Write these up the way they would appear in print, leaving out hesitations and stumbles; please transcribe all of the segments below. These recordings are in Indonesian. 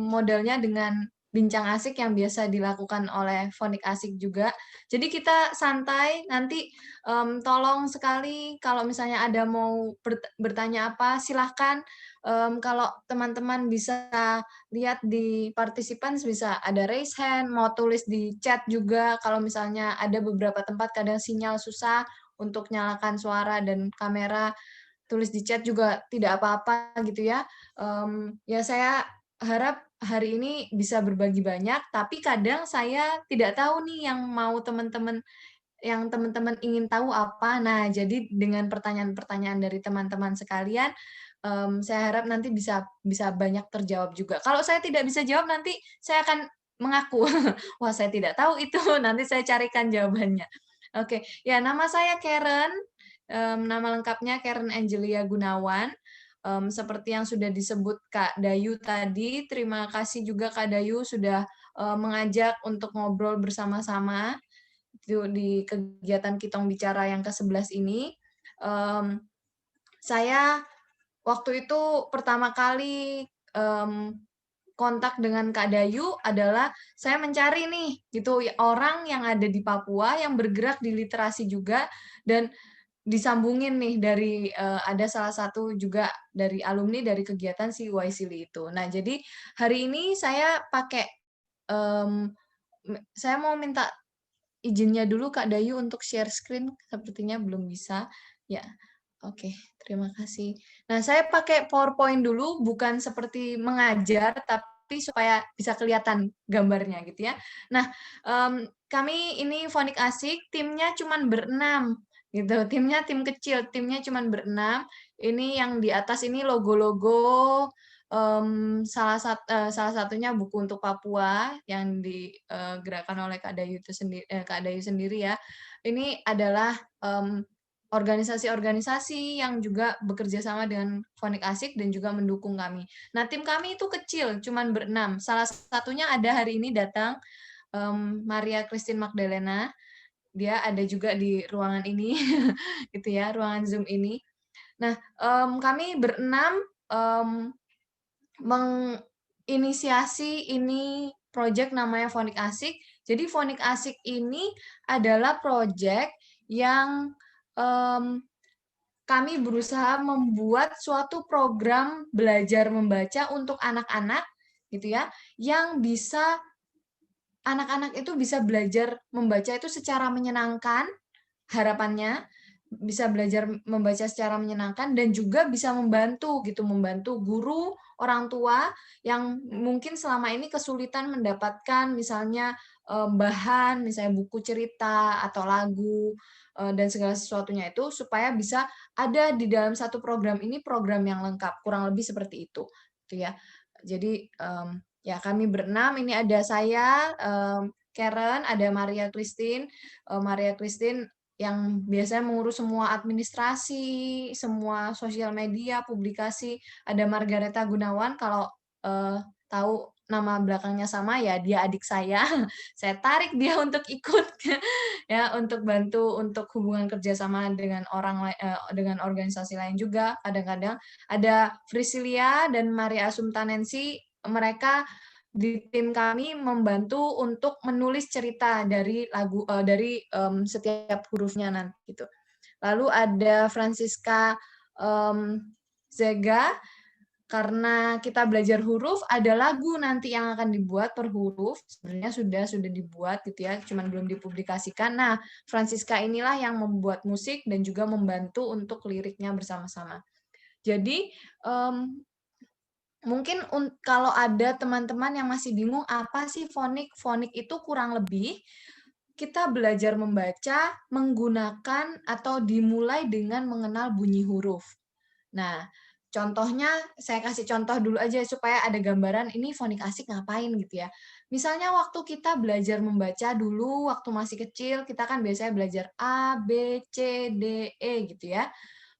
modelnya dengan bincang asik yang biasa dilakukan oleh Fonik Asik juga. Jadi kita santai, nanti, tolong sekali kalau misalnya ada mau bertanya apa, silahkan, kalau teman-teman bisa lihat di participants bisa ada raise hand, mau tulis di chat juga kalau misalnya ada beberapa tempat kadang sinyal susah untuk nyalakan suara dan kamera, tulis di chat juga tidak apa-apa gitu ya. Ya saya harap hari ini bisa berbagi banyak, tapi kadang saya tidak tahu nih yang teman-teman ingin tahu apa. Nah, jadi dengan pertanyaan-pertanyaan dari teman-teman sekalian, saya harap nanti bisa bisa banyak terjawab juga. Kalau saya tidak bisa jawab nanti saya akan mengaku, "Wah, saya tidak tahu itu," nanti saya carikan jawabannya. Oke, ya nama saya Karen, nama lengkapnya Karen Angelia Gunawan. Seperti yang sudah disebut Kak Dayu tadi, terima kasih juga Kak Dayu sudah, mengajak untuk ngobrol bersama-sama itu di kegiatan Kitong Bicara yang ke-11 ini. Mmm, saya waktu itu pertama kali, kontak dengan Kak Dayu adalah saya mencari nih gitu orang yang ada di Papua yang bergerak di literasi juga dan disambungin nih dari, ada salah satu juga dari alumni dari kegiatan si Waisili itu. Nah, jadi hari ini saya pakai, mmm, saya mau minta izinnya dulu Kak Dayu untuk share screen, sepertinya belum bisa. Ya, oke, terima kasih. Nah, saya pakai PowerPoint dulu, bukan seperti mengajar, tapi supaya bisa kelihatan gambarnya gitu ya. Nah, kami ini Fonik Asik, timnya cuman berenam gitu, timnya tim kecil, timnya cuman berenam. Ini yang di atas ini logo-logo, salah satunya buku untuk Papua yang digerakkan oleh Kak Dayu sendiri ya. Ini adalah, organisasi-organisasi yang juga bekerja sama dengan Fonik Asik dan juga mendukung kami. Nah, tim kami itu kecil, cuman berenam. Salah satunya ada hari ini datang, Maria Christine Magdalena, dia ada juga di ruangan ini, gitu ya, ruangan Zoom ini. Nah, kami berenam, mmm menginisiasi ini project namanya Fonik Asik. Jadi Fonik Asik ini adalah project yang, mmm, kami berusaha membuat suatu program belajar membaca untuk anak-anak, gitu ya, yang bisa anak-anak itu bisa belajar membaca itu secara menyenangkan, harapannya bisa belajar membaca secara menyenangkan dan juga bisa membantu gitu, membantu guru, orang tua yang mungkin selama ini kesulitan mendapatkan misalnya, bahan, misalnya buku cerita atau lagu, dan segala sesuatunya itu supaya bisa ada di dalam satu program ini, program yang lengkap, kurang lebih seperti itu, gitu ya. Jadi, ya kami berenam, ini ada saya, Karen, ada Maria Christine. Maria Christine yang biasanya mengurus semua administrasi, semua sosial media, publikasi. Ada Margareta Gunawan, kalau, tahu nama belakangnya sama, ya dia adik saya. Saya tarik dia untuk ikut, ya, untuk bantu untuk hubungan kerjasama dengan dengan organisasi lain juga kadang-kadang. Ada Frisilia dan Maria Assumptanensi, mereka di tim kami membantu untuk menulis cerita dari setiap hurufnya nanti gitu. Lalu ada Francisca, Zega, karena kita belajar huruf, ada lagu nanti yang akan dibuat per huruf, sebenarnya sudah dibuat gitu ya, cuman belum dipublikasikan. Nah, Francisca inilah yang membuat musik dan juga membantu untuk liriknya bersama-sama. Jadi, mungkin kalau ada teman-teman yang masih bingung apa sih fonik? Fonik itu kurang lebih kita belajar membaca menggunakan atau dimulai dengan mengenal bunyi huruf. Nah, contohnya saya kasih contoh dulu aja supaya ada gambaran ini fonik asik ngapain gitu ya. Misalnya waktu kita belajar membaca dulu waktu masih kecil, kita kan biasanya belajar A, B, C, D, E gitu ya,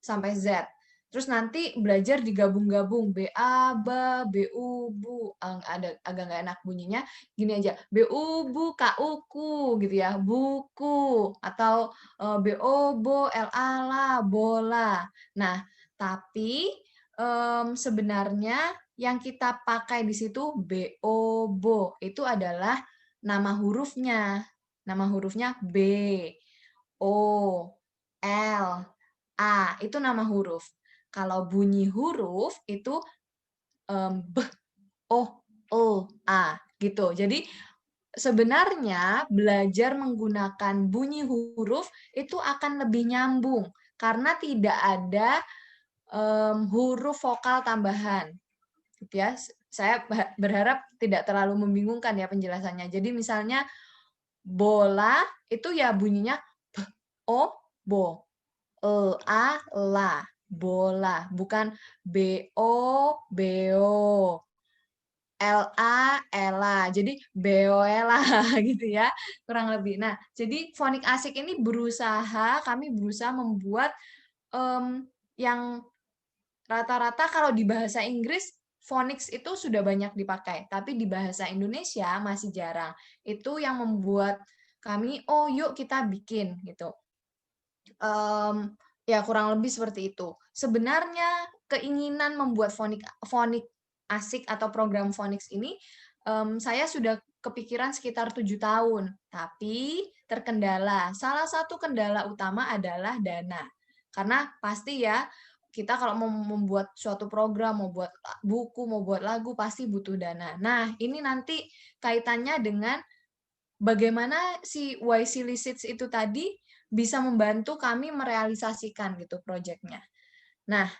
sampai Z. Terus nanti belajar digabung-gabung B-A, BA, B-U, BU, ada agak nggak enak bunyinya, gini aja, B-U, BU, K-U, KU gitu ya, buku, atau B-O, BO, L-A, LA, bola. Nah, tapi, sebenarnya yang kita pakai di situ BO, bo. Itu adalah nama hurufnya. Nama hurufnya B, O, L, A. Itu nama huruf. Kalau bunyi huruf itu B, O, E, A gitu. Jadi sebenarnya belajar menggunakan bunyi huruf itu akan lebih nyambung karena tidak ada huruf vokal tambahan, gitu ya. Saya berharap tidak terlalu membingungkan ya penjelasannya. Jadi misalnya bola itu ya bunyinya b, o, bo, a, la, bola, bukan bo, beo, la, ela. Jadi beoela gitu ya, kurang lebih. Nah, jadi fonik asik ini kami berusaha membuat yang rata-rata kalau di bahasa Inggris phonics itu sudah banyak dipakai, tapi di bahasa Indonesia masih jarang. Itu yang membuat kami, oh yuk kita bikin gitu. Ya kurang lebih seperti itu. Sebenarnya keinginan membuat fonik asik atau program phonics ini saya sudah kepikiran sekitar 7 tahun, tapi terkendala. Salah satu kendala utama adalah dana. Karena pasti ya kita kalau mau membuat suatu program, mau buat buku, mau buat lagu pasti butuh dana. Nah, ini nanti kaitannya dengan bagaimana si YC Seeds itu tadi bisa membantu kami merealisasikan gitu proyeknya. Nah,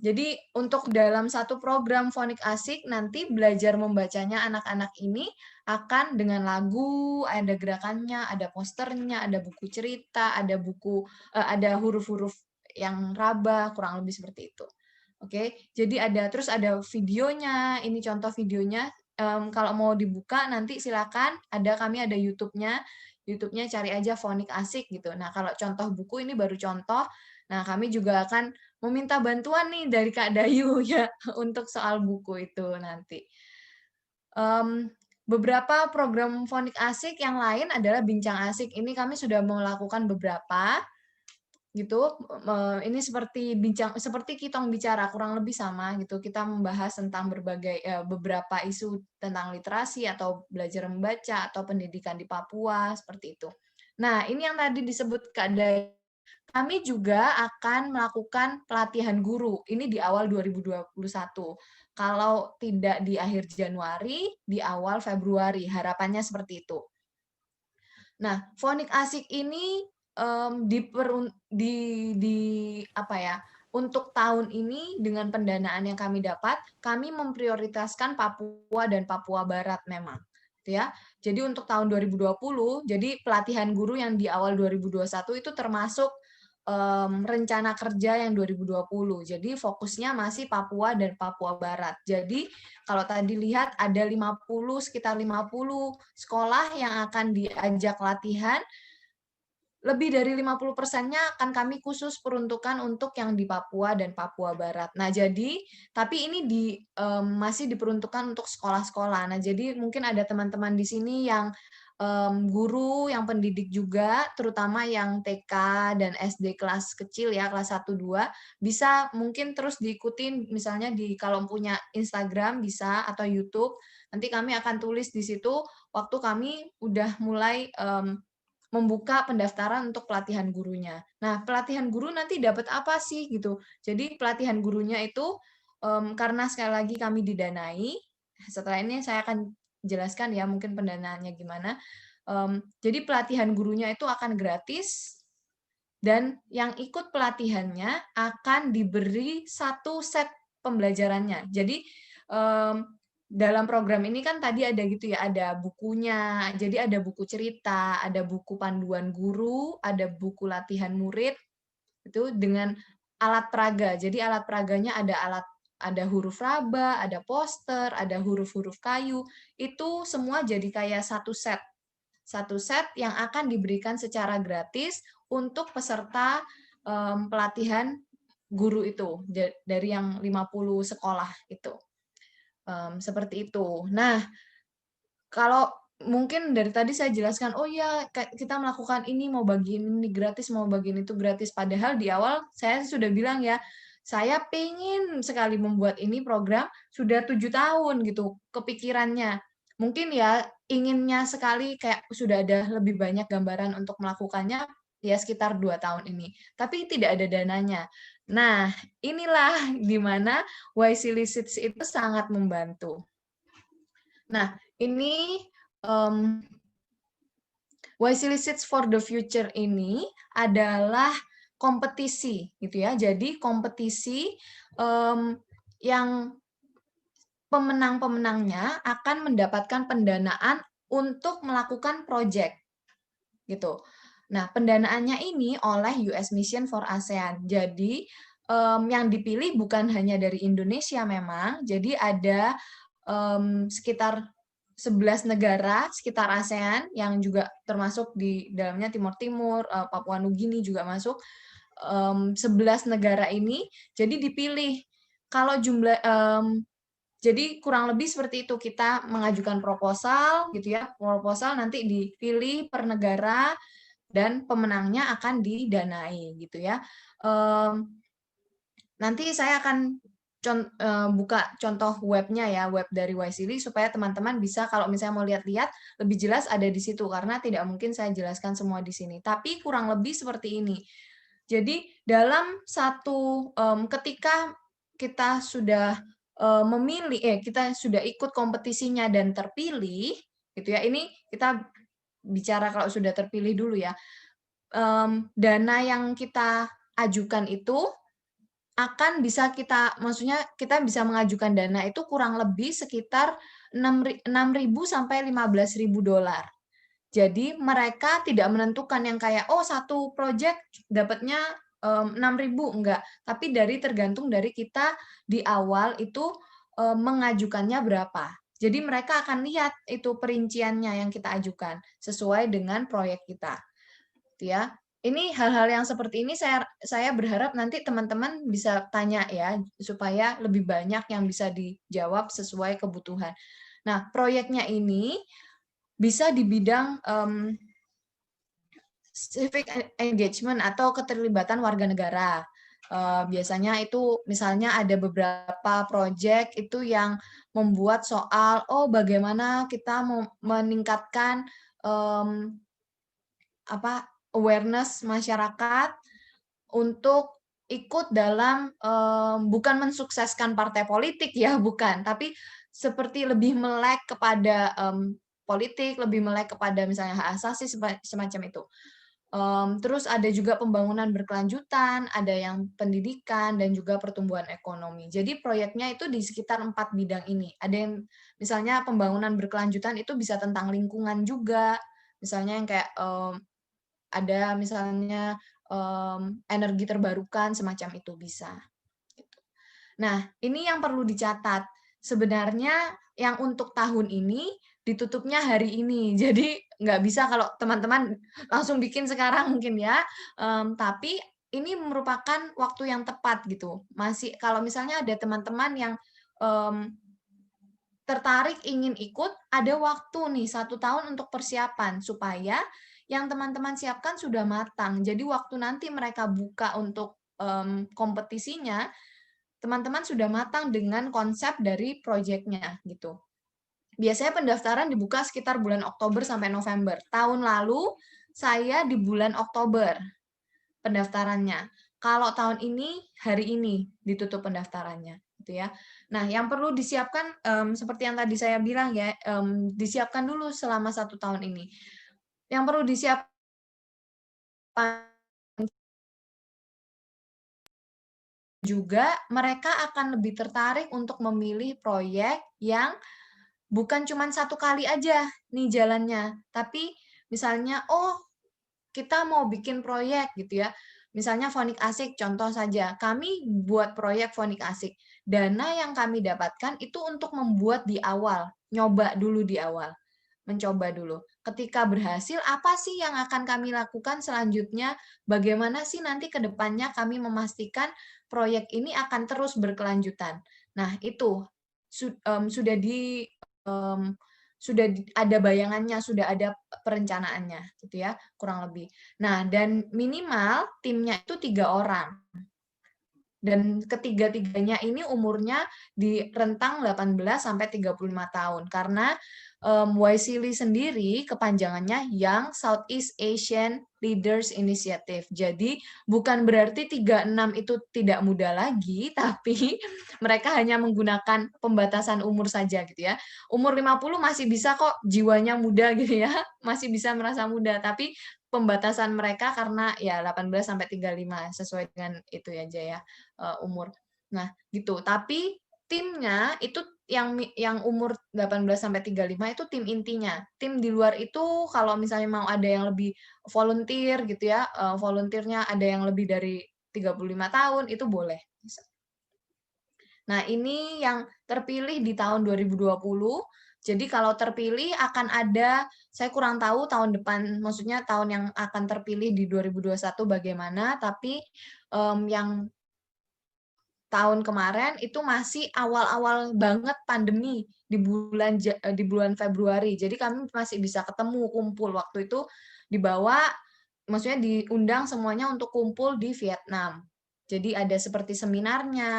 jadi untuk dalam satu program fonik asik nanti belajar membacanya anak-anak ini akan dengan lagu, ada gerakannya, ada posternya, ada buku cerita, ada huruf-huruf yang raba, kurang lebih seperti itu. Oke, jadi terus ada videonya. Ini contoh videonya. Kalau mau dibuka nanti silakan. Kami ada YouTube-nya. YouTube-nya cari aja fonik asik gitu. Nah, kalau contoh buku ini baru contoh. Nah, kami juga akan meminta bantuan nih dari Kak Dayu ya untuk soal buku itu nanti. Beberapa program fonik asik yang lain adalah bincang asik. Ini kami sudah melakukan beberapa gitu. Ini seperti kitong bicara, kurang lebih sama gitu. Kita membahas tentang beberapa isu tentang literasi atau belajar membaca atau pendidikan di Papua seperti itu. Nah, ini yang tadi disebut Kak Day. Kami juga akan melakukan pelatihan guru. Ini di awal 2021. Kalau tidak di akhir Januari, di awal Februari. Harapannya seperti itu. Nah, fonik asik ini untuk tahun ini dengan pendanaan yang kami dapat, kami memprioritaskan Papua dan Papua Barat memang, gitu ya. Jadi untuk tahun 2020, jadi pelatihan guru yang di awal 2021 itu termasuk rencana kerja yang 2020. Jadi fokusnya masih Papua dan Papua Barat. Jadi kalau tadi lihat ada sekitar 50 sekolah yang akan diajak latihan, lebih dari 50%-nya akan kami khusus peruntukan untuk yang di Papua dan Papua Barat. Nah, tapi ini masih diperuntukkan untuk sekolah-sekolah. Nah, jadi mungkin ada teman-teman di sini yang guru, yang pendidik juga, terutama yang TK dan SD kelas kecil ya, kelas 1, 2, bisa mungkin terus diikutin misalnya kalau punya Instagram bisa atau YouTube. Nanti kami akan tulis di situ waktu kami udah mulai membuka pendaftaran untuk pelatihan gurunya. Nah, pelatihan guru nanti dapat apa sih gitu. Jadi pelatihan gurunya itu karena sekali lagi kami didanai. Setelah ini saya akan jelaskan ya mungkin pendanaannya gimana. Jadi pelatihan gurunya itu akan gratis dan yang ikut pelatihannya akan diberi satu set pembelajarannya. Jadi dalam program ini kan tadi ada gitu ya, ada bukunya, jadi ada buku cerita, ada buku panduan guru, ada buku latihan murid, itu dengan alat peraga. Jadi alat peraganya ada huruf raba, ada poster, ada huruf-huruf kayu, itu semua jadi kayak satu set. Satu set yang akan diberikan secara gratis untuk peserta pelatihan guru itu, dari yang 50 sekolah itu. Seperti itu. Nah, kalau mungkin dari tadi saya jelaskan, oh ya kita melakukan ini, mau bagiin ini gratis, mau bagiin itu gratis. Padahal di awal saya sudah bilang ya, saya pengen sekali membuat ini program, sudah 7 tahun gitu kepikirannya. Mungkin ya inginnya sekali kayak sudah ada lebih banyak gambaran untuk melakukannya, ya sekitar 2 tahun ini, tapi tidak ada dananya. Nah, inilah di mana YC itu sangat membantu. Nah, ini, YC for the Future ini adalah kompetisi gitu ya. Jadi kompetisi yang pemenang-pemenangnya akan mendapatkan pendanaan untuk melakukan proyek gitu. Nah, pendanaannya ini oleh US Mission for ASEAN. Jadi yang dipilih bukan hanya dari Indonesia memang. Jadi ada sekitar 11 negara sekitar ASEAN yang juga termasuk di dalamnya Timur Timur, Papua Nugini juga masuk. 11 negara ini jadi dipilih. Kalau jumlah jadi kurang lebih seperti itu, kita mengajukan proposal gitu ya. Proposal nanti dipilih per negara dan pemenangnya akan didanai gitu ya. Nanti saya akan buka contoh webnya ya, web dari YCLI supaya teman-teman bisa kalau misalnya mau lihat-lihat lebih jelas ada di situ karena tidak mungkin saya jelaskan semua di sini. Tapi kurang lebih seperti ini. Jadi dalam satu ketika kita sudah kita sudah ikut kompetisinya dan terpilih gitu ya. Ini kita bicara kalau sudah terpilih dulu ya. Dana yang kita ajukan itu akan bisa maksudnya kita bisa mengajukan dana itu kurang lebih sekitar 6.000 sampai $15.000. Jadi mereka tidak menentukan yang kayak satu project dapatnya 6.000 enggak, tapi tergantung dari kita di awal itu mengajukannya berapa. Jadi mereka akan lihat itu perinciannya yang kita ajukan sesuai dengan proyek kita. Gitu ya. Ini hal-hal yang seperti ini saya berharap nanti teman-teman bisa tanya ya supaya lebih banyak yang bisa dijawab sesuai kebutuhan. Nah, proyeknya ini bisa di bidang civic engagement atau keterlibatan warga negara. Biasanya itu misalnya ada beberapa proyek itu yang membuat soal bagaimana kita meningkatkan awareness masyarakat untuk ikut dalam bukan mensukseskan partai politik ya, bukan, tapi seperti lebih melek kepada politik, lebih melek kepada misalnya hak asasi semacam itu. Terus ada juga pembangunan berkelanjutan, ada yang pendidikan dan juga pertumbuhan ekonomi. Jadi proyeknya itu di sekitar 4 bidang ini. Ada yang misalnya pembangunan berkelanjutan itu bisa tentang lingkungan juga, misalnya yang kayak ada misalnya energi terbarukan semacam itu bisa. Gitu. Nah, ini yang perlu dicatat. Sebenarnya yang untuk tahun ini ditutupnya hari ini. Jadi nggak bisa kalau teman-teman langsung bikin sekarang mungkin ya. Tapi ini merupakan waktu yang tepat gitu. Masih kalau misalnya ada teman-teman yang tertarik ingin ikut, ada waktu nih 1 tahun untuk persiapan supaya yang teman-teman siapkan sudah matang. Jadi waktu nanti mereka buka untuk kompetisinya, teman-teman sudah matang dengan konsep dari proyeknya gitu. Biasanya pendaftaran dibuka sekitar bulan Oktober sampai November. Tahun lalu saya di bulan Oktober pendaftarannya. Kalau tahun ini hari ini ditutup pendaftarannya, gitu ya. Nah, yang perlu disiapkan seperti yang tadi saya bilang ya, disiapkan dulu selama 1 tahun ini. Yang perlu disiapkan juga mereka akan lebih tertarik untuk memilih proyek yang bukan cuma 1 kali aja nih jalannya, tapi misalnya kita mau bikin proyek gitu ya. Misalnya Fonik Asik contoh saja, kami buat proyek Fonik Asik. Dana yang kami dapatkan itu untuk membuat di awal, nyoba dulu di awal, mencoba dulu. Ketika berhasil, apa sih yang akan kami lakukan selanjutnya? Bagaimana sih nanti ke depannya kami memastikan proyek ini akan terus berkelanjutan? Nah, itu sudah ada bayangannya, sudah ada perencanaannya, gitu ya, kurang lebih. Nah, dan minimal timnya itu 3 orang. Dan ketiga-tiganya ini umurnya di rentang 18 sampai 35 tahun. Karena YSEALI sendiri kepanjangannya Young Southeast Asian Leaders Initiative. Jadi bukan berarti 36 itu tidak muda lagi, tapi mereka hanya menggunakan pembatasan umur saja gitu ya. Umur 50 masih bisa kok jiwanya muda gitu ya, masih bisa merasa muda, tapi pembatasan mereka karena ya 18 sampai 35 sesuai dengan itu aja ya umur. Nah, gitu. Tapi timnya itu yang umur 18 sampai 35 itu tim intinya. Tim di luar itu kalau misalnya mau ada yang lebih volunteer gitu ya, volunteernya ada yang lebih dari 35 tahun itu boleh. Nah, ini yang terpilih di tahun 2020. Jadi kalau terpilih akan ada, saya kurang tahu tahun depan, maksudnya tahun yang akan terpilih di 2021 bagaimana, tapi yang tahun kemarin itu masih awal-awal banget pandemi di bulan Februari. Jadi kami masih bisa ketemu, kumpul. Waktu itu dibawa, maksudnya diundang semuanya untuk kumpul di Vietnam. Jadi ada seperti seminarnya,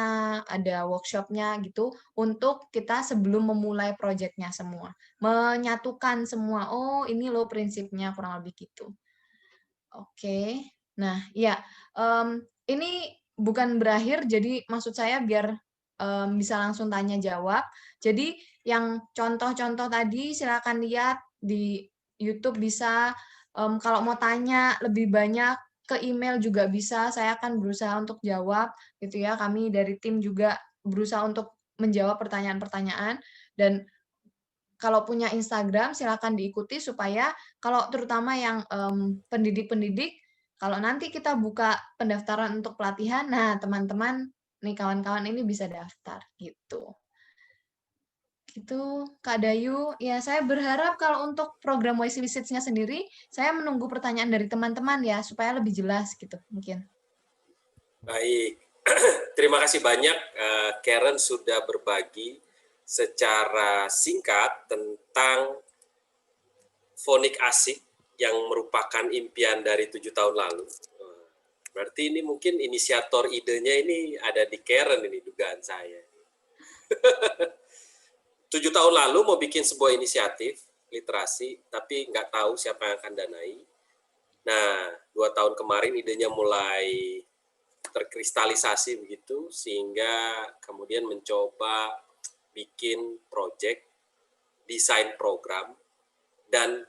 ada workshopnya gitu, untuk kita sebelum memulai proyeknya semua. Menyatukan semua, oh ini loh prinsipnya, kurang lebih gitu. Oke. Nah, ya, ini bukan berakhir, jadi maksud saya biar, bisa langsung tanya jawab. Jadi yang contoh-contoh tadi silakan lihat di YouTube bisa, kalau mau tanya lebih banyak ke email juga bisa, saya akan berusaha untuk jawab gitu ya. Kami dari tim juga berusaha untuk menjawab pertanyaan-pertanyaan dan kalau punya Instagram silakan diikuti supaya kalau terutama yang pendidik-pendidik, kalau nanti kita buka pendaftaran untuk pelatihan, nah teman-teman nih kawan-kawan ini bisa daftar gitu. Gitu Kak Dayu. Ya saya berharap kalau untuk program YC Visits-nya sendiri, saya menunggu pertanyaan dari teman-teman ya supaya lebih jelas gitu mungkin. Baik, terima kasih banyak Karen sudah berbagi secara singkat tentang fonik asik yang merupakan impian dari 7 tahun lalu. Berarti ini mungkin inisiator idenya ini ada di Karen ini dugaan saya. 7 tahun lalu mau bikin sebuah inisiatif literasi, tapi nggak tahu siapa yang akan danai. Nah, 2 tahun kemarin idenya mulai terkristalisasi begitu, sehingga kemudian mencoba bikin project, desain program, dan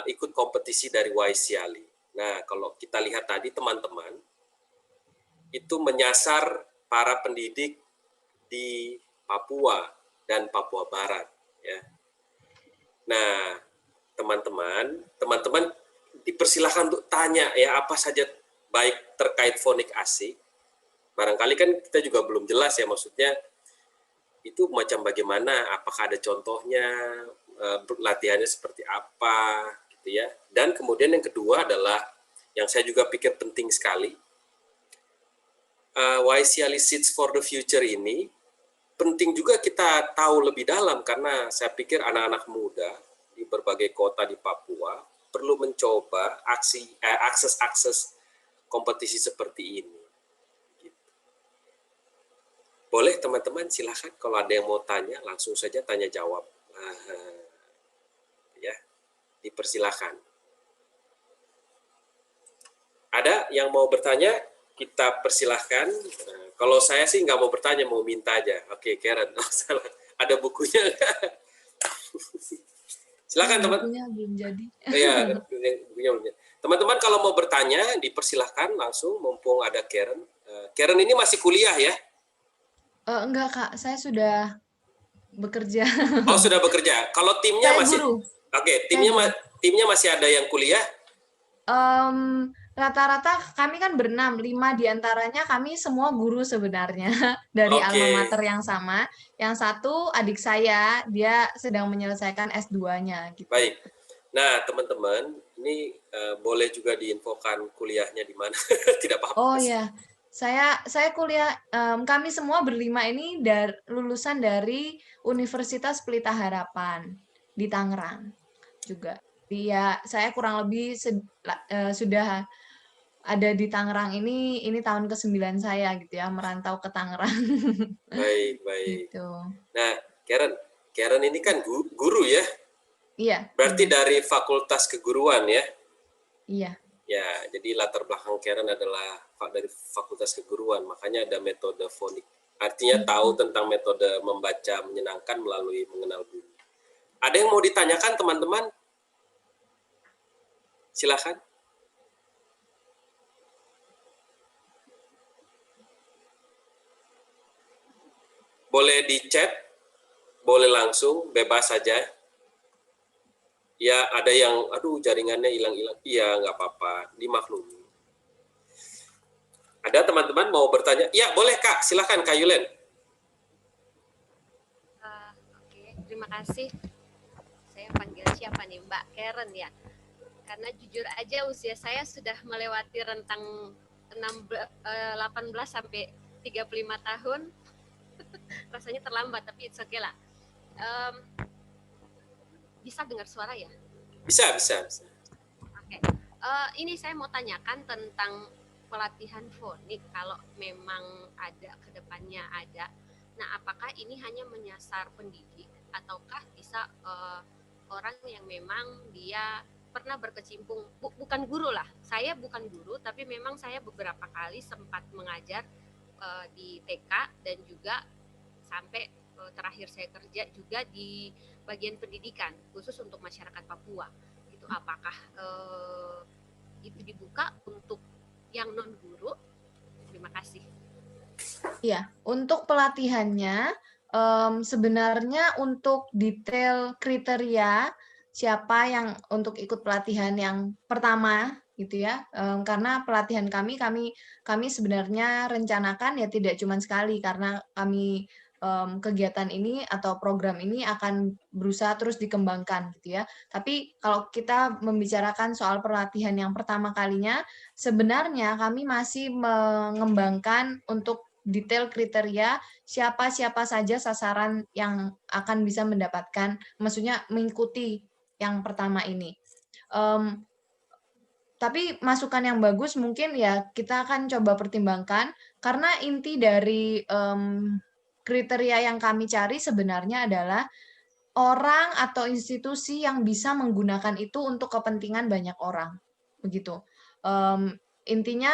ikut kompetisi dari YSEALI. Nah, kalau kita lihat tadi teman-teman, itu menyasar para pendidik di Papua dan Papua Barat. Ya. Nah, teman-teman dipersilahkan untuk tanya ya apa saja baik terkait fonik asik. Barangkali kan kita juga belum jelas ya maksudnya itu macam bagaimana, apakah ada contohnya, latihannya seperti apa gitu ya. Dan kemudian yang kedua adalah yang saya juga pikir penting sekali, YSEALI Seeds for the Future ini penting juga kita tahu lebih dalam karena saya pikir anak-anak muda di berbagai kota di Papua perlu mencoba akses kompetisi seperti ini. Gitu. Boleh teman-teman silahkan kalau ada yang mau tanya langsung saja tanya jawab. Ya, dipersilahkan. Ada yang mau bertanya? Kita persilahkan. Kalau saya sih nggak mau bertanya, mau minta aja. Oke, Karen. Oh, salah. Ada bukunya nggak? Silakan teman. Bukunya belum jadi. Iya, bukunya belum jadi. Teman-teman kalau mau bertanya, dipersilahkan langsung, mumpung ada Karen. Karen ini masih kuliah ya? Enggak Kak, saya sudah bekerja. Oh, sudah bekerja. Kalau timnya Saya masih... guru. Oke, timnya masih ada yang kuliah? Rata-rata kami kan berenam, 5 diantaranya kami semua guru sebenarnya dari alma mater yang sama. Yang satu adik saya, dia sedang menyelesaikan S2-nya gitu. Baik. Nah, teman-teman, ini boleh juga diinfokan kuliahnya di mana? Tidak apa-apa. Oh ya, saya kuliah, kami semua berlima ini lulusan dari Universitas Pelita Harapan di Tangerang juga. Ya, saya kurang lebih sudah ada di Tangerang ini tahun ke-9 saya gitu ya, merantau ke Tangerang. Baik, baik. Gitu. Nah, Karen, Karen ini kan guru ya? Iya, Berarti benar. dari Fakultas Keguruan ya? Iya. Ya, jadi latar belakang Karen adalah dari Fakultas Keguruan, makanya ada metode fonik. Artinya tahu tentang metode membaca menyenangkan melalui mengenal bunyi. Ada yang mau ditanyakan teman-teman? Silakan. Boleh di chat, boleh langsung, bebas saja. Ya, ada yang, aduh jaringannya hilang-hilang. Iya, nggak apa-apa, dimaklumi. Ada teman-teman mau bertanya? Ya, boleh Kak, silakan Kak Yulen. Oke, terima kasih. Saya panggil siapa nih, Mbak Karen ya? Karena jujur aja usia saya sudah melewati rentang 18 sampai 35 tahun. Rasanya terlambat, tapi it's okay lah. Bisa dengar suara ya? Bisa, bisa, bisa. Oke. Ini saya mau tanyakan tentang pelatihan fonik, kalau memang ada ke depannya ada. Nah, apakah ini hanya menyasar pendidik ataukah bisa orang yang memang dia pernah berkecimpung, bukan guru lah. Saya bukan guru, tapi memang saya beberapa kali sempat mengajar di TK dan juga sampai terakhir saya kerja juga di bagian pendidikan khusus untuk masyarakat Papua. Itu apakah itu dibuka untuk yang non guru? Terima kasih. Iya, untuk pelatihannya sebenarnya untuk detail kriteria siapa yang untuk ikut pelatihan yang pertama gitu ya, karena pelatihan kami sebenarnya rencanakan ya tidak cuma sekali karena kami kegiatan ini atau program ini akan berusaha terus dikembangkan gitu ya. Tapi kalau kita membicarakan soal pelatihan yang pertama kalinya, sebenarnya kami masih mengembangkan untuk detail kriteria siapa saja sasaran yang akan bisa mendapatkan, maksudnya mengikuti yang pertama ini. Tapi masukan yang bagus mungkin ya kita akan coba pertimbangkan, karena inti dari kriteria yang kami cari sebenarnya adalah orang atau institusi yang bisa menggunakan itu untuk kepentingan banyak orang, begitu. Intinya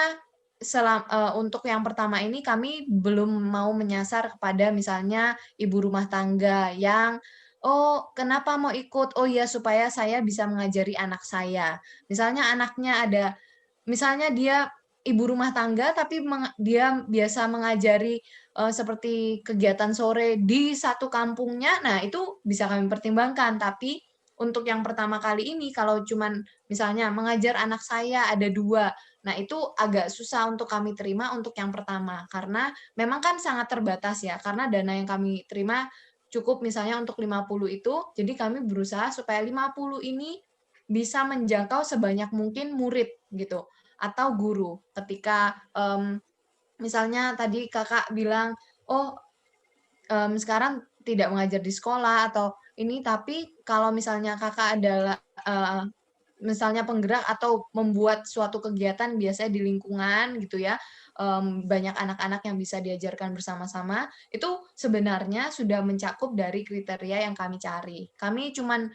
untuk yang pertama ini kami belum mau menyasar kepada misalnya ibu rumah tangga yang, "Oh, kenapa mau ikut? Oh ya supaya saya bisa mengajari anak saya." Misalnya anaknya ada misalnya dia ibu rumah tangga tapi dia biasa mengajari, seperti kegiatan sore di satu kampungnya, nah itu bisa kami pertimbangkan. Tapi untuk yang pertama kali ini kalau cuman misalnya mengajar anak saya ada 2, nah itu agak susah untuk kami terima untuk yang pertama. Karena memang kan sangat terbatas ya, karena dana yang kami terima cukup misalnya untuk 50 itu, jadi kami berusaha supaya 50 ini bisa menjangkau sebanyak mungkin murid gitu atau guru. Ketika misalnya tadi Kakak bilang, "Oh, sekarang tidak mengajar di sekolah," atau ini, tapi kalau misalnya Kakak adalah, misalnya penggerak atau membuat suatu kegiatan biasanya di lingkungan gitu ya, banyak anak-anak yang bisa diajarkan bersama-sama, itu sebenarnya sudah mencakup dari kriteria yang kami cari. Kami cuman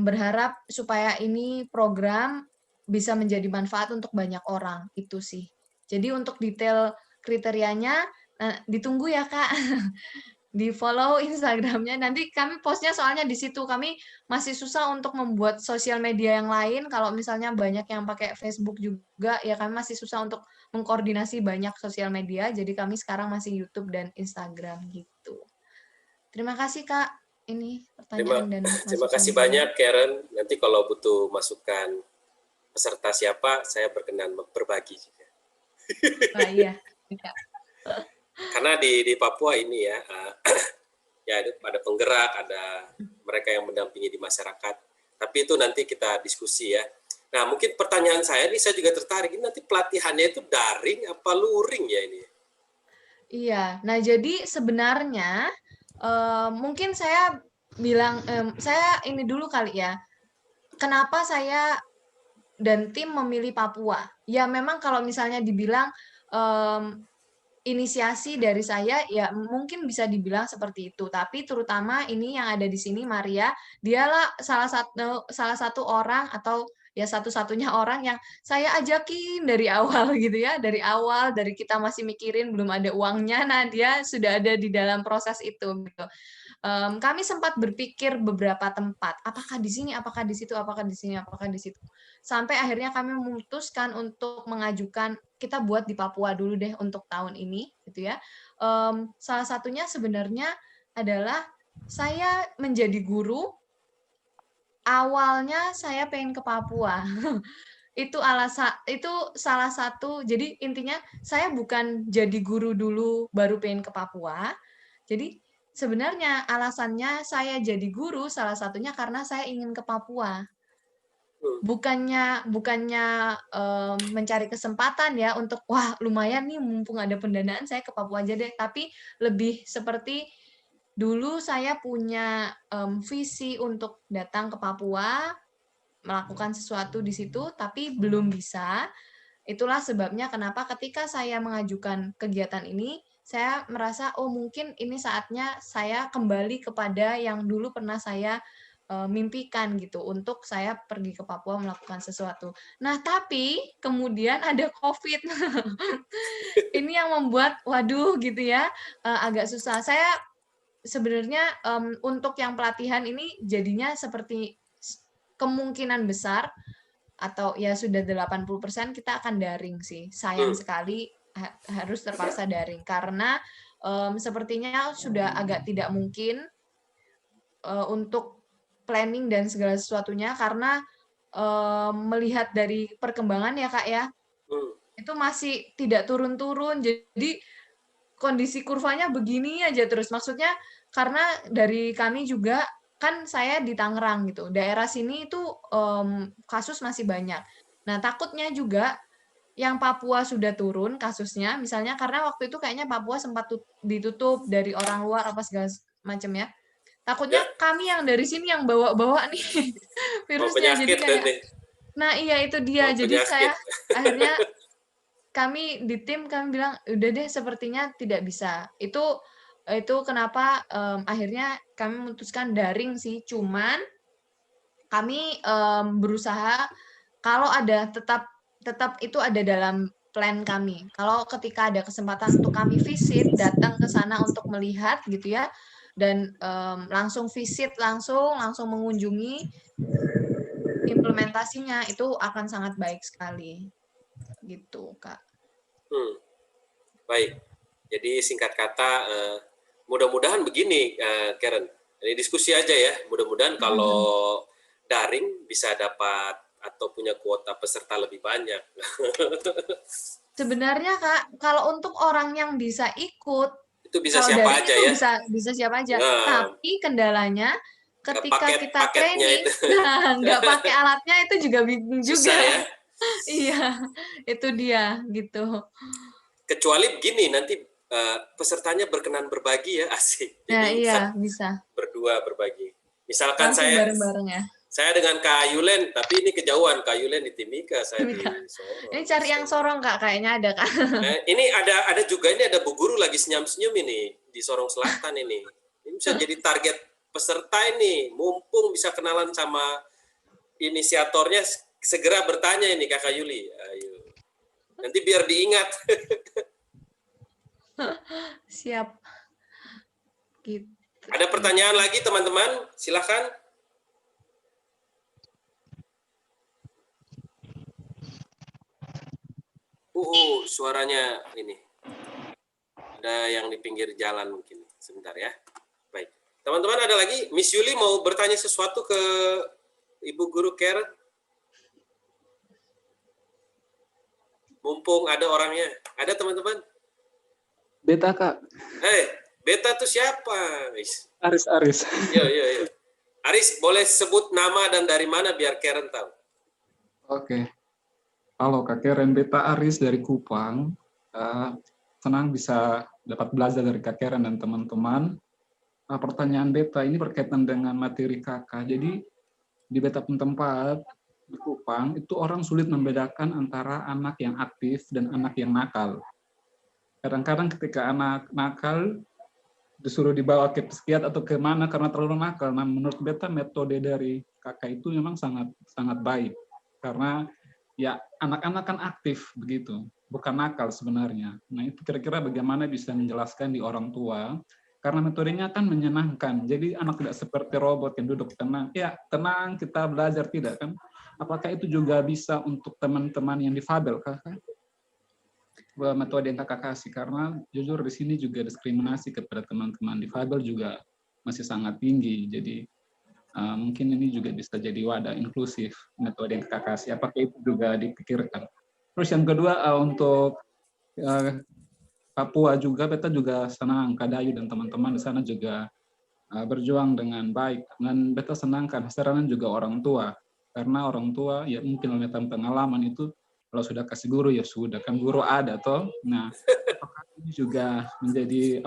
berharap supaya ini program bisa menjadi manfaat untuk banyak orang, itu sih. Jadi untuk detail kriterianya, ditunggu ya, Kak. Di-follow Instagram-nya, nanti kami post-nya soalnya di situ. Kami masih susah untuk membuat sosial media yang lain, kalau misalnya banyak yang pakai Facebook juga, ya kami masih susah untuk mengkoordinasi banyak sosial media, jadi kami sekarang masih YouTube dan Instagram, gitu. Terima kasih, Kak, ini Terima, pertanyaan dan terima kasih masukannya. banyak Karen. Nanti kalau butuh masukan peserta siapa, saya berkenan berbagi juga. Oh, iya. Iya. Karena di Papua ini ya, ya ada penggerak, ada mereka yang mendampingi di masyarakat. Tapi itu nanti kita diskusi ya. Nah, mungkin pertanyaan saya ini saya juga tertarik. Ini nanti pelatihannya itu daring apa luring ya ini? Iya. Nah, jadi sebenarnya mungkin saya ini dulu kali ya. Kenapa saya dan tim memilih Papua. Ya memang kalau misalnya dibilang inisiasi dari saya ya mungkin bisa dibilang seperti itu, tapi terutama ini yang ada di sini Maria, dialah salah satu orang atau ya satu-satunya orang yang saya ajakin dari awal gitu ya, dari kita masih mikirin belum ada uangnya, nah dia sudah ada di dalam proses itu gitu. Kami sempat berpikir beberapa tempat, apakah di sini, apakah di situ, apakah di sini, apakah di situ. Sampai akhirnya kami memutuskan untuk mengajukan, kita buat di Papua dulu deh untuk tahun ini, gitu ya. Salah satunya sebenarnya adalah saya menjadi guru, awalnya saya pengen ke Papua. Itu salah satu, jadi intinya saya bukan jadi guru dulu baru pengen ke Papua. Jadi sebenarnya alasannya saya jadi guru salah satunya karena saya ingin ke Papua. Bukannya mencari kesempatan ya untuk wah lumayan nih mumpung ada pendanaan saya ke Papua aja deh, tapi lebih seperti dulu saya punya visi untuk datang ke Papua, melakukan sesuatu di situ tapi belum bisa. Itulah sebabnya kenapa ketika saya mengajukan kegiatan ini, saya merasa, oh mungkin ini saatnya saya kembali kepada yang dulu pernah saya mimpikan gitu, untuk saya pergi ke Papua melakukan sesuatu. Nah, tapi kemudian ada COVID. Ini yang membuat, waduh gitu ya, agak susah. Saya sebenarnya untuk yang pelatihan ini jadinya seperti kemungkinan besar atau ya sudah 80% kita akan daring sih. Sayang sekali harus terpaksa daring karena sepertinya sudah agak tidak mungkin untuk planning dan segala sesuatunya karena melihat dari perkembangan ya Kak ya, itu masih tidak turun-turun. Jadi kondisi kurvanya begini aja terus. Maksudnya karena dari kami juga kan saya di Tangerang gitu. Daerah sini itu kasus masih banyak. Nah, takutnya juga yang Papua sudah turun kasusnya, misalnya karena waktu itu kayaknya Papua sempat ditutup dari orang luar apa segala macam ya. Takutnya Ya, kami yang dari sini yang bawa-bawa nih mau virusnya. Jadi penyakit kayak, nih, nah iya itu dia. mau Jadi saya penyakit. akhirnya kami di tim kami bilang udah deh sepertinya tidak bisa. Itu kenapa akhirnya kami memutuskan daring sih. Cuman kami berusaha kalau ada tetap itu ada dalam plan kami. Kalau ketika ada kesempatan untuk kami visit, datang ke sana untuk melihat gitu ya, dan langsung visit langsung mengunjungi implementasinya itu akan sangat baik sekali gitu Kak. Baik. Jadi singkat kata, mudah-mudahan begini, Karen. Ini diskusi aja ya. Mudah-mudahan kalau daring bisa dapat atau punya kuota peserta lebih banyak. Sebenarnya Kak, kalau untuk orang yang bisa ikut, Itu bisa kalau siapa daring aja itu ya. bisa siapa aja. Nah, Tapi kendalanya ketika kita paketnya training, itu nah nggak pakai alatnya itu juga bingung susah juga. ya. Iya, itu dia gitu. Kecuali begini, nanti pesertanya berkenan berbagi ya, asik. Nah, Jadi iya bisa. berdua berbagi. Misalkan Langsung saya bareng-bareng ya. saya dengan Kak Yulen, tapi ini kejauhan. Kak Yulen di Timika, saya di Timika. Ini Sorong. cari yang Sorong Kak, kayaknya ada Kak. Ini ada juga, ini ada Bu Guru lagi senyum-senyum ini di Sorong Selatan ini. Ini bisa jadi target peserta ini. Mumpung bisa kenalan sama inisiatornya, segera bertanya ini Kakak Yuli. Ayo. Nanti biar diingat. Siap. Gitu. Ada pertanyaan lagi teman-teman? Silakan. Suaranya ini. Ada yang di pinggir jalan mungkin. Sebentar ya. Baik. Teman-teman ada lagi? Miss Yuli mau bertanya sesuatu ke Ibu Guru Karen? Mumpung ada orangnya. Ada teman-teman? Beta Kak. Beta tuh siapa? Aris. Yo. Aris, boleh sebut nama dan dari mana biar Karen tahu. Oke. Halo Kak Karen, Beta Aris dari Kupang. Senang bisa dapat belajar dari Kak Karen dan teman-teman. Pertanyaan Beta ini berkaitan dengan materi Kakak. Jadi di Beta pun tempat di Kupang itu orang sulit membedakan antara anak yang aktif dan anak yang nakal. Kadang-kadang ketika anak nakal disuruh dibawa ke psikiater atau kemana karena terlalu nakal. Nah, menurut beta metode dari kakak itu memang sangat sangat baik karena ya anak-anak kan aktif begitu, bukan nakal sebenarnya. Nah itu kira-kira bagaimana bisa menjelaskan di orang tua karena metodenya kan menyenangkan. Jadi anak tidak seperti robot yang duduk tenang. Ya tenang kita belajar tidak kan? Apakah itu juga bisa untuk teman-teman yang difabel kakak? Metode yang kakak kasih karena jujur di sini juga diskriminasi kepada teman-teman difabel juga masih sangat tinggi. Jadi mungkin ini juga bisa jadi wadah inklusif metode yang kakak kasih. Apakah itu juga dipikirkan? Terus yang kedua untuk Papua juga, beta juga senang Kadayu dan teman-teman di sana juga berjuang dengan baik. Dan beta senangkan hasilnya juga orang tua karena orang tua ya mungkin oleh pengalaman itu kalau sudah kasih guru ya sudah kan guru ada toh. Nah, apakah ini juga menjadi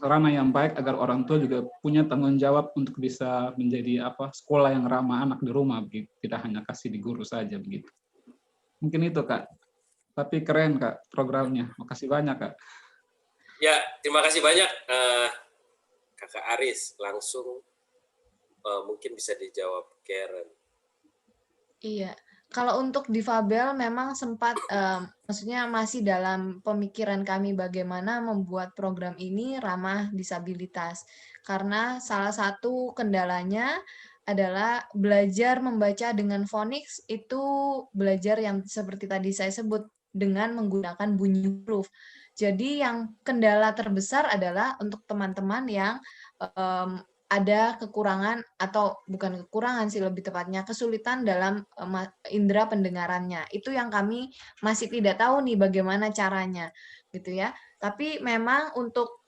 sarana yang baik agar orang tua juga punya tanggung jawab untuk bisa menjadi sekolah yang ramah anak di rumah begitu, tidak hanya kasih di guru saja begitu. Mungkin itu Kak. Tapi keren Kak programnya. Makasih banyak Kak. Ya, terima kasih banyak Kakak Aris. Langsung mungkin bisa dijawab Karen. Iya. Kalau untuk difabel memang sempat, maksudnya masih dalam pemikiran kami bagaimana membuat program ini ramah disabilitas. Karena salah satu kendalanya adalah belajar membaca dengan phonics itu belajar yang seperti tadi saya sebut dengan menggunakan bunyi huruf. Jadi yang kendala terbesar adalah untuk teman-teman yang ada kekurangan atau bukan kekurangan sih lebih tepatnya kesulitan dalam indera pendengarannya. Itu yang kami masih tidak tahu nih bagaimana caranya gitu ya. Tapi memang untuk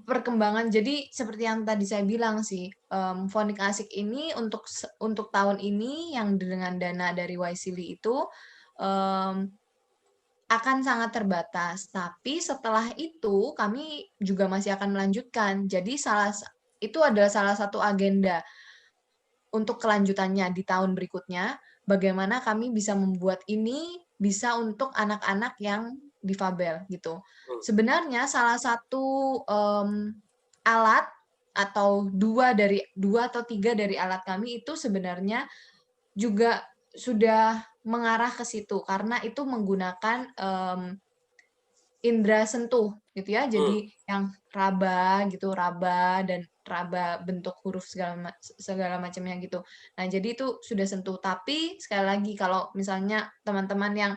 perkembangan jadi seperti yang tadi saya bilang sih, Phonik Asik ini untuk tahun ini yang dengan dana dari Waisili itu akan sangat terbatas, tapi setelah itu kami juga masih akan melanjutkan. Jadi itu adalah salah satu agenda untuk kelanjutannya di tahun berikutnya, bagaimana kami bisa membuat ini bisa untuk anak-anak yang difabel gitu. Sebenarnya salah satu alat atau dua atau tiga dari alat kami itu sebenarnya juga sudah mengarah ke situ karena itu menggunakan indera sentuh gitu ya. Jadi yang raba gitu, raba dan raba bentuk huruf segala macamnya gitu. Nah, jadi itu sudah sentuh. Tapi sekali lagi kalau misalnya teman-teman yang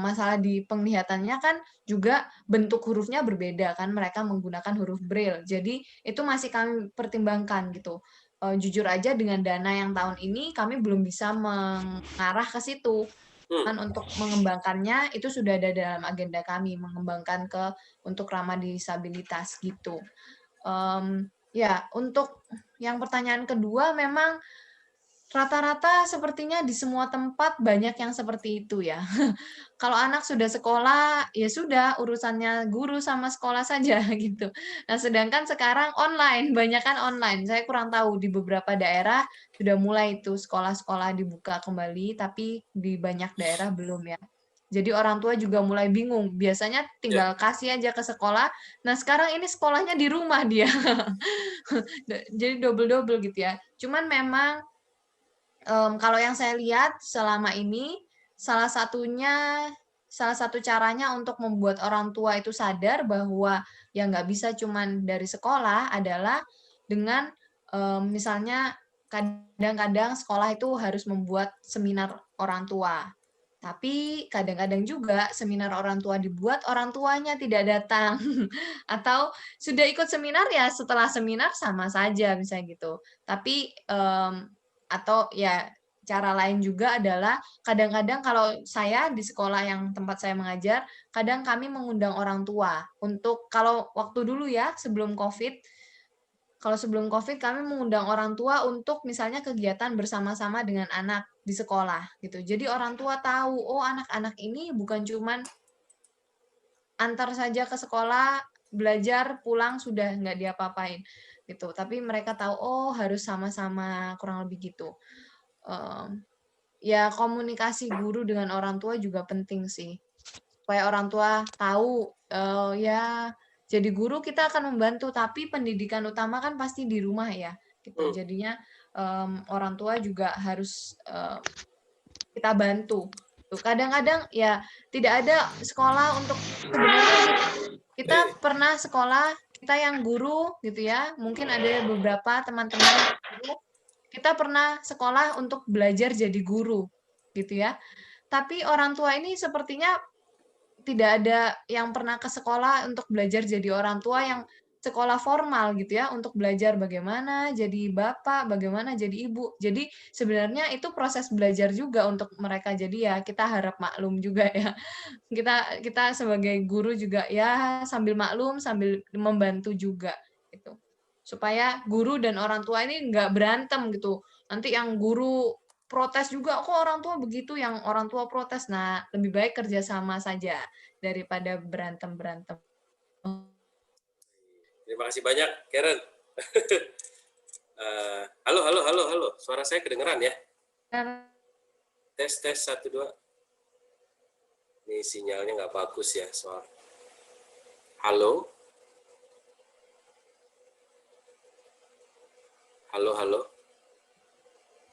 masalah di penglihatannya kan juga bentuk hurufnya berbeda kan, mereka menggunakan huruf braille. Jadi itu masih kami pertimbangkan gitu. Jujur aja dengan dana yang tahun ini kami belum bisa mengarah ke situ. Kan untuk mengembangkannya itu sudah ada dalam agenda kami mengembangkan untuk ramah disabilitas gitu. Ya untuk yang pertanyaan kedua memang rata-rata sepertinya di semua tempat banyak yang seperti itu ya. Kalau anak sudah sekolah, ya sudah urusannya guru sama sekolah saja gitu. Nah, sedangkan sekarang online, banyak kan online. Saya kurang tahu di beberapa daerah sudah mulai itu sekolah-sekolah dibuka kembali, tapi di banyak daerah belum ya. Jadi orang tua juga mulai bingung. Biasanya tinggal kasih aja ke sekolah. Nah, sekarang ini sekolahnya di rumah dia. Jadi double-double gitu ya. Cuman memang kalau yang saya lihat selama ini, salah satu caranya untuk membuat orang tua itu sadar bahwa ya nggak bisa cuman dari sekolah adalah dengan misalnya kadang-kadang sekolah itu harus membuat seminar orang tua. Tapi kadang-kadang juga seminar orang tua dibuat, orang tuanya tidak datang. Atau sudah ikut seminar ya setelah seminar sama saja misalnya gitu. Tapi atau ya cara lain juga adalah kadang-kadang kalau saya di sekolah yang tempat saya mengajar, kadang kami mengundang orang tua untuk kalau waktu dulu ya sebelum COVID, kalau sebelum COVID kami mengundang orang tua untuk misalnya kegiatan bersama-sama dengan anak di sekolah gitu. Jadi orang tua tahu, oh anak-anak ini bukan cuman antar saja ke sekolah, belajar, pulang, sudah nggak diapa-apain. gitu. Tapi mereka tahu, oh harus sama-sama, kurang lebih gitu. Ya komunikasi guru dengan orang tua juga penting sih. Supaya orang tua tahu, ya jadi guru kita akan membantu, tapi pendidikan utama kan pasti di rumah ya, gitu. Jadinya, orang tua juga harus, kita bantu. Tuh, kadang-kadang ya tidak ada sekolah untuk sebenarnya kita pernah sekolah, kita yang guru gitu ya, mungkin ada beberapa teman-teman guru, kita pernah sekolah untuk belajar jadi guru, gitu ya. Tapi orang tua ini sepertinya tidak ada yang pernah ke sekolah untuk belajar jadi orang tua yang sekolah formal gitu ya, untuk belajar bagaimana jadi bapak, bagaimana jadi ibu. Jadi sebenarnya itu proses belajar juga untuk mereka. Jadi ya kita harap maklum juga ya. Kita kita sebagai guru juga ya sambil maklum, sambil membantu juga gitu. Supaya guru dan orang tua ini nggak berantem gitu. Nanti yang guru protes juga, kok orang tua begitu, yang orang tua protes. Nah, lebih baik kerjasama saja daripada berantem-berantem. Terima kasih banyak, Karen. Halo, halo, halo, halo. Suara saya kedengeran ya? Tes, tes, 1, 2. Ini sinyalnya nggak bagus ya, soal. Halo? Halo, halo?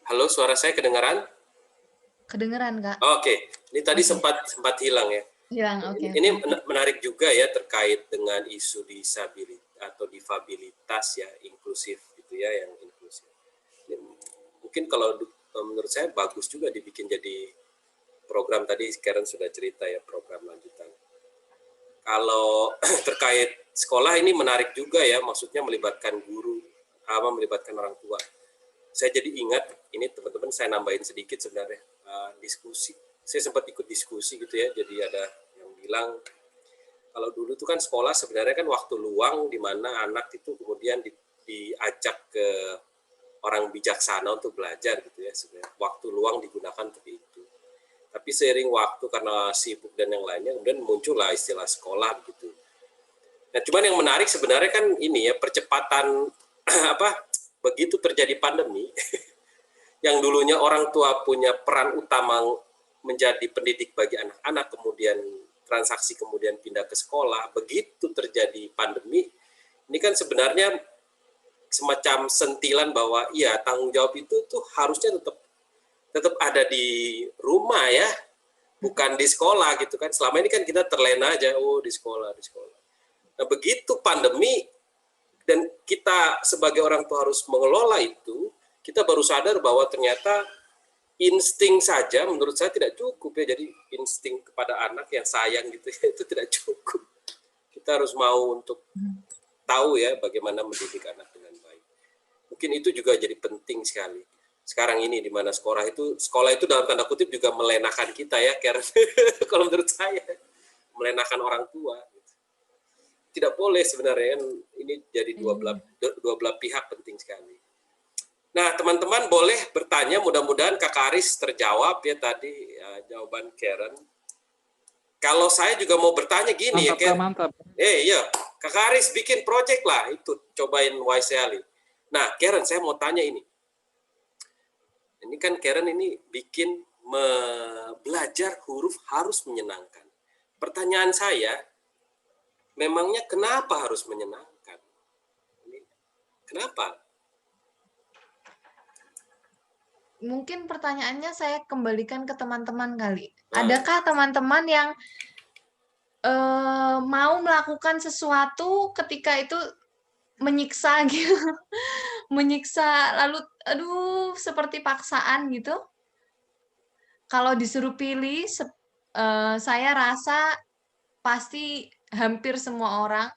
Halo, suara saya kedengeran? Kedengeran, Kak. Oke, ini tadi sempat hilang ya. Hilang, oke. Ini menarik juga ya terkait dengan isu disabilitas atau difabilitas ya, inklusif gitu ya, yang inklusif. Mungkin kalau menurut saya bagus juga dibikin jadi program, tadi Karen sudah cerita ya, program lanjutan. Kalau terkait sekolah ini menarik juga ya, maksudnya melibatkan guru, melibatkan orang tua. Saya jadi ingat, ini teman-teman saya nambahin sedikit sebenarnya, diskusi. Saya sempat ikut diskusi gitu ya, jadi ada yang bilang, kalau dulu tuh kan sekolah sebenarnya kan waktu luang di mana anak itu kemudian diajak ke orang bijaksana untuk belajar gitu ya, sebenarnya waktu luang digunakan untuk itu. Tapi seiring waktu karena sibuk dan yang lainnya, kemudian muncullah istilah sekolah begitu. Nah, cuman yang menarik sebenarnya kan ini ya, percepatan begitu terjadi pandemi, yang dulunya orang tua punya peran utama menjadi pendidik bagi anak-anak, kemudian transaksi kemudian pindah ke sekolah, begitu terjadi pandemi, ini kan sebenarnya semacam sentilan bahwa iya, tanggung jawab itu tuh harusnya tetap ada di rumah ya, bukan di sekolah gitu kan. Selama ini kan kita terlena aja, oh di sekolah. Nah, begitu pandemi dan kita sebagai orang tua harus mengelola itu, kita baru sadar bahwa ternyata insting saja menurut saya tidak cukup ya. Jadi insting kepada anak yang sayang gitu ya, itu tidak cukup. Kita harus mau untuk tahu ya bagaimana mendidik anak dengan baik. Mungkin itu juga jadi penting sekali. Sekarang ini di mana sekolah itu dalam tanda kutip juga melenakan kita ya, Karen. Kalau menurut saya melenakan orang tua. Tidak boleh sebenarnya, ini jadi dua belah pihak penting sekali. Nah, teman-teman boleh bertanya, mudah-mudahan Kakak Aris terjawab ya tadi jawaban Karen. Kalau saya juga mau bertanya gini, mantap, ya Karen. Mantap. Iya, Kakak Aris bikin project lah, itu cobain Wisely. Nah, Karen, saya mau tanya ini. Ini kan Karen ini bikin belajar huruf harus menyenangkan. Pertanyaan saya, memangnya kenapa harus menyenangkan? Kenapa? Mungkin pertanyaannya saya kembalikan ke teman-teman kali. Adakah teman-teman yang mau melakukan sesuatu ketika itu menyiksa gitu, menyiksa lalu aduh seperti paksaan gitu? Kalau disuruh pilih, saya rasa pasti hampir semua orang,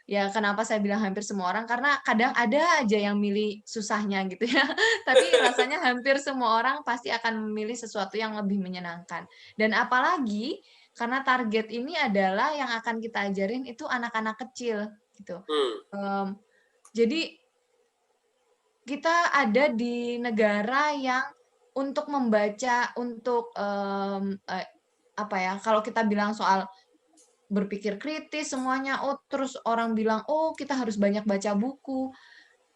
ya kenapa saya bilang hampir semua orang, karena kadang ada aja yang milih susahnya gitu ya, tapi rasanya hampir semua orang pasti akan memilih sesuatu yang lebih menyenangkan. Dan apalagi karena target ini adalah yang akan kita ajarin itu anak-anak kecil gitu. Jadi kita ada di negara yang untuk membaca, untuk kalau kita bilang soal berpikir kritis semuanya, terus orang bilang, oh kita harus banyak baca buku.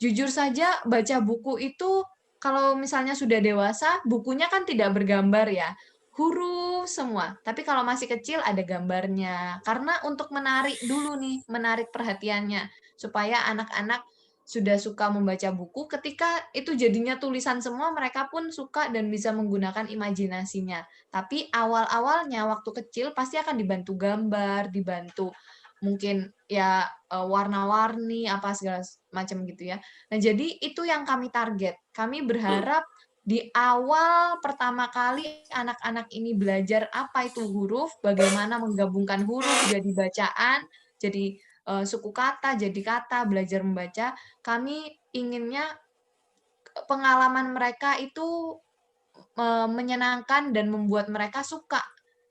jujur saja baca buku itu kalau misalnya sudah dewasa, bukunya kan tidak bergambar ya, huruf semua. Tapi kalau masih kecil ada gambarnya. Karena untuk menarik dulu nih, menarik perhatiannya supaya anak-anak sudah suka membaca buku, ketika itu jadinya tulisan semua, mereka pun suka dan bisa menggunakan imajinasinya. Tapi awal-awalnya waktu kecil pasti akan dibantu gambar, dibantu mungkin ya warna-warni apa segala macam gitu ya. Nah, jadi itu yang kami target. Kami berharap di awal pertama kali anak-anak ini belajar apa itu huruf, bagaimana menggabungkan huruf jadi bacaan, jadi suku kata, jadi kata, belajar membaca. Kami inginnya pengalaman mereka itu menyenangkan dan membuat mereka suka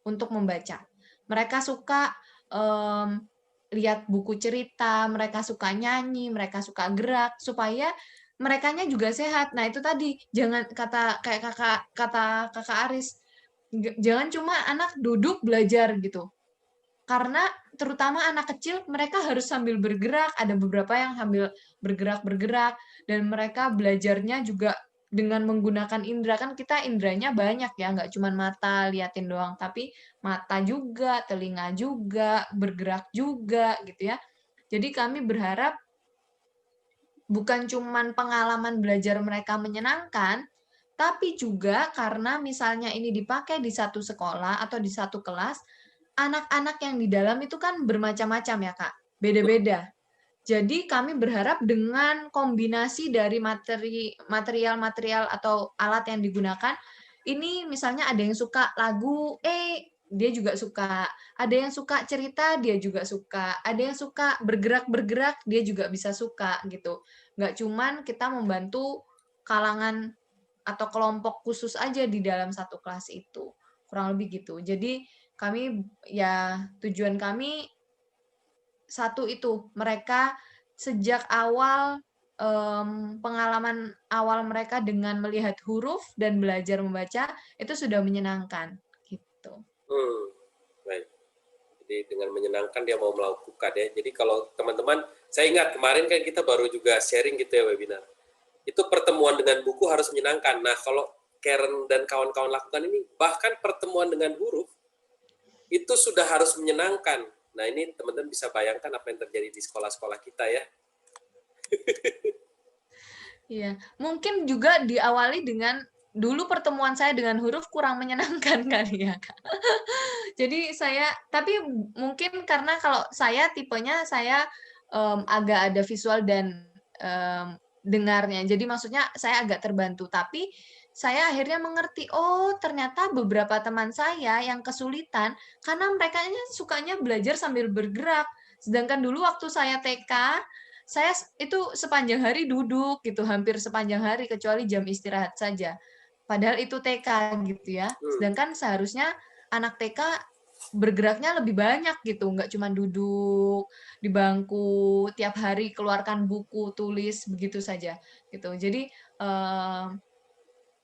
untuk membaca. Mereka suka lihat buku cerita, mereka suka nyanyi, mereka suka gerak, supaya merekanya juga sehat. Nah, itu tadi, jangan kayak kata Kakak Aris, jangan cuma anak duduk belajar gitu. Karena terutama anak kecil, mereka harus sambil bergerak, ada beberapa yang sambil bergerak-bergerak, dan mereka belajarnya juga dengan menggunakan indera. Kan kita inderanya banyak ya, nggak cuma mata, liatin doang, tapi mata juga, telinga juga, bergerak juga, gitu ya. Jadi kami berharap bukan cuma pengalaman belajar mereka menyenangkan, tapi juga karena misalnya ini dipakai di satu sekolah atau di satu kelas, anak-anak yang di dalam itu kan bermacam-macam ya, Kak, beda-beda. Jadi kami berharap dengan kombinasi dari material-material atau alat yang digunakan, ini misalnya ada yang suka lagu, dia juga suka. Ada yang suka cerita, dia juga suka. Ada yang suka bergerak-bergerak, dia juga bisa suka gitu. Nggak cuman kita membantu kalangan atau kelompok khusus aja di dalam satu kelas itu. Kurang lebih gitu. Jadi kami ya tujuan kami satu itu, mereka sejak awal pengalaman awal mereka dengan melihat huruf dan belajar membaca itu sudah menyenangkan gitu. Baik. Jadi dengan menyenangkan dia mau melakukan ya. Jadi kalau teman-teman, saya ingat kemarin kan kita baru juga sharing gitu ya webinar. Itu pertemuan dengan buku harus menyenangkan. Nah, kalau Karen dan kawan-kawan lakukan ini, bahkan pertemuan dengan huruf itu sudah harus menyenangkan. Nah, ini teman-teman bisa bayangkan apa yang terjadi di sekolah-sekolah kita ya. Iya, mungkin juga diawali dengan dulu pertemuan saya dengan huruf kurang menyenangkan kali ya, Kak. Jadi tapi mungkin karena kalau saya tipenya saya agak ada visual dan dengarnya. Jadi maksudnya saya agak terbantu, tapi saya akhirnya mengerti, oh ternyata beberapa teman saya yang kesulitan karena merekanya sukanya belajar sambil bergerak. Sedangkan dulu waktu saya TK, saya itu sepanjang hari duduk gitu, hampir sepanjang hari kecuali jam istirahat saja. Padahal itu TK gitu ya. Sedangkan seharusnya anak TK bergeraknya lebih banyak gitu, nggak cuma duduk di bangku tiap hari keluarkan buku, tulis begitu saja gitu. Jadi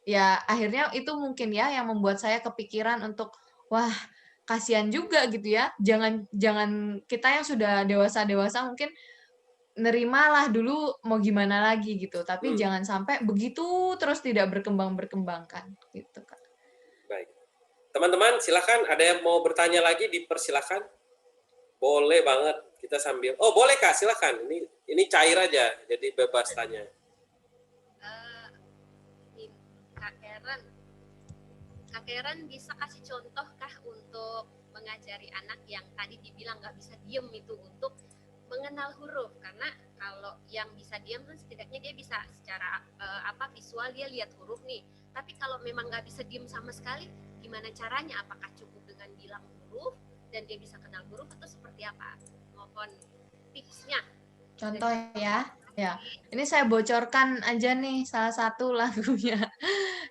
ya akhirnya itu mungkin ya yang membuat saya kepikiran untuk wah kasihan juga gitu ya. Jangan jangan kita yang sudah dewasa-dewasa mungkin nerimalah dulu mau gimana lagi gitu, tapi jangan sampai begitu terus tidak berkembang kan gitu, Kak. Baik. Teman-teman, silakan ada yang mau bertanya lagi dipersilakan. Boleh banget kita sambil. Oh, boleh Kak, silakan. Ini cair aja, jadi bebas tanya. Kak Karen bisa kasih contoh kah untuk mengajari anak yang tadi dibilang nggak bisa diem itu untuk mengenal huruf? Karena kalau yang bisa diem kan setidaknya dia bisa secara visual dia lihat huruf nih. Tapi kalau memang nggak bisa diem sama sekali, gimana caranya? Apakah cukup dengan bilang huruf dan dia bisa kenal huruf atau seperti apa? Mohon tipsnya. Contoh ya. Ya, ini saya bocorkan aja nih salah satu lagunya.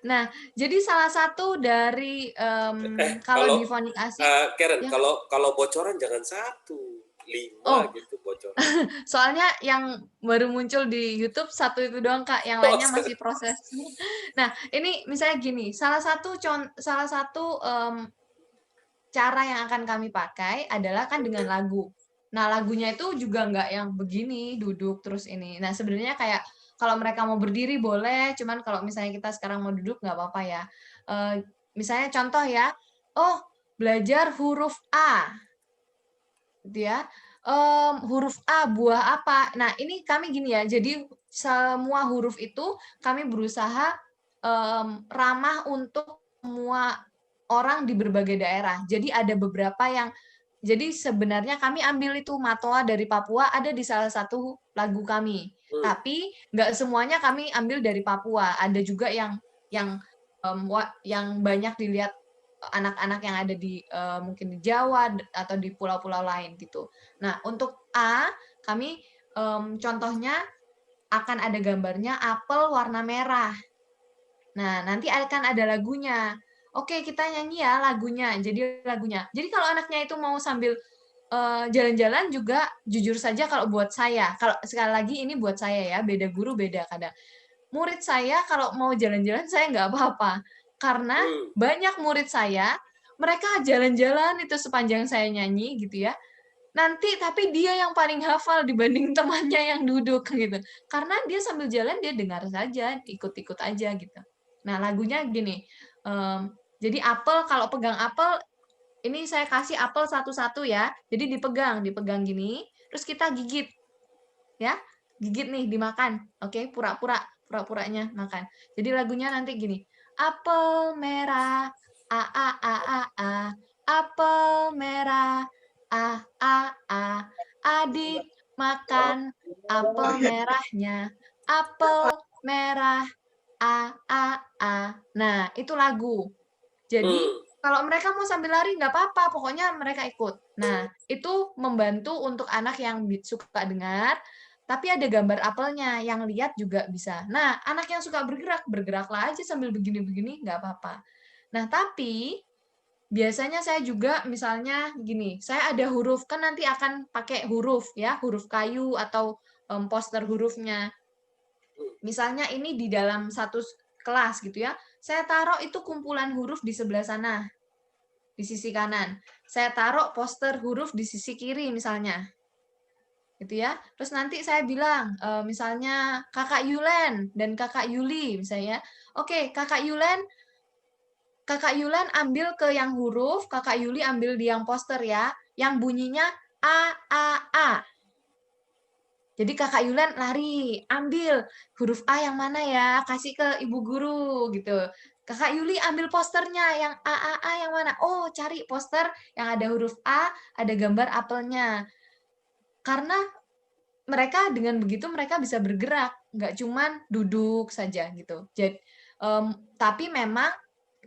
Nah, jadi salah satu dari kalau di Fonik Asik, Karen, ya. kalau bocoran jangan 1, 5 gitu bocoran. Soalnya yang baru muncul di YouTube satu itu doang Kak, yang lainnya masih proses. Nah, ini misalnya gini, salah satu cara yang akan kami pakai adalah kan dengan lagu. Nah, lagunya itu juga nggak yang begini, duduk terus ini. Nah, sebenarnya kayak kalau mereka mau berdiri boleh, cuman kalau misalnya kita sekarang mau duduk nggak apa-apa ya. Misalnya contoh ya, oh belajar huruf A, gitu ya. Huruf A buah apa? Nah ini kami gini ya, jadi semua huruf itu kami berusaha ramah untuk semua orang di berbagai daerah. Jadi ada beberapa yang jadi sebenarnya kami ambil itu Matoa dari Papua ada di salah satu lagu kami. Tapi nggak semuanya kami ambil dari Papua. Ada juga yang banyak dilihat anak-anak yang ada di mungkin di Jawa atau di pulau-pulau lain gitu. Nah, untuk A kami contohnya akan ada gambarnya apel warna merah. Nah, nanti akan ada lagunya. Oke, kita nyanyi ya lagunya. Jadi lagunya. Jadi kalau anaknya itu mau sambil jalan-jalan juga jujur saja kalau buat saya, kalau sekali lagi ini buat saya ya, beda guru beda kadang. Murid saya kalau mau jalan-jalan saya nggak apa-apa. Karena banyak murid saya, mereka jalan-jalan itu sepanjang saya nyanyi gitu ya. Nanti tapi dia yang paling hafal dibanding temannya yang duduk gitu. Karena dia sambil jalan dia dengar saja, ikut-ikut aja gitu. Nah, lagunya gini. Jadi apel kalau pegang apel ini saya kasih apel satu-satu ya. Jadi dipegang gini, terus kita gigit. Ya. Gigit nih dimakan. Oke, pura-puranya makan. Jadi lagunya nanti gini. Apel merah, a a a a a. Apel merah, a a a. Adik makan apel merahnya. Apel merah, a a a. Nah, itu lagu. Jadi kalau mereka mau sambil lari nggak apa-apa, pokoknya mereka ikut. Nah, itu membantu untuk anak yang suka dengar, tapi ada gambar apelnya, yang lihat juga bisa. Nah, anak yang suka bergerak, bergeraklah aja sambil begini-begini, nggak apa-apa. Nah, tapi biasanya saya juga misalnya gini, saya ada huruf, kan nanti akan pakai huruf ya, huruf kayu atau poster hurufnya. Misalnya ini di dalam satu kelas gitu ya, saya taruh itu kumpulan huruf di sebelah sana, di sisi kanan. Saya taruh poster huruf di sisi kiri misalnya. Gitu ya. Terus nanti saya bilang, misalnya Kakak Yulen dan Kakak Yuli misalnya. Oke, Kakak Yulen ambil ke yang huruf, Kakak Yuli ambil di yang poster ya, yang bunyinya A, A, A. Jadi Kakak Yulen lari, ambil huruf A yang mana ya, kasih ke ibu guru gitu. Kakak Yuli ambil posternya yang A yang mana? Oh, cari poster yang ada huruf A, ada gambar apelnya. Karena mereka dengan begitu mereka bisa bergerak, nggak cuman duduk saja gitu. Jadi, tapi memang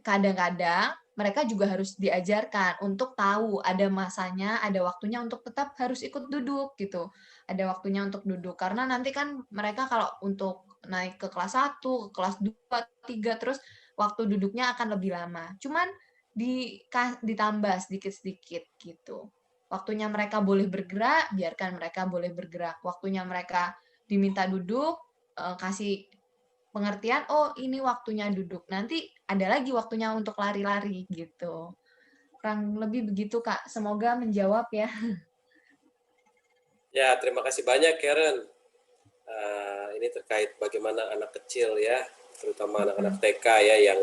kadang-kadang mereka juga harus diajarkan untuk tahu ada masanya, ada waktunya untuk tetap harus ikut duduk gitu. Ada waktunya untuk duduk karena nanti kan mereka kalau untuk naik ke kelas 1, ke kelas 2, 3 terus waktu duduknya akan lebih lama. Cuman ditambah sedikit-sedikit gitu. Waktunya mereka boleh bergerak, biarkan mereka boleh bergerak. Waktunya mereka diminta duduk, kasih pengertian, oh ini waktunya duduk. Nanti ada lagi waktunya untuk lari-lari gitu. Kurang lebih begitu Kak. Semoga menjawab ya. Ya, terima kasih banyak Karen. Ini terkait bagaimana anak kecil ya, terutama anak-anak TK ya yang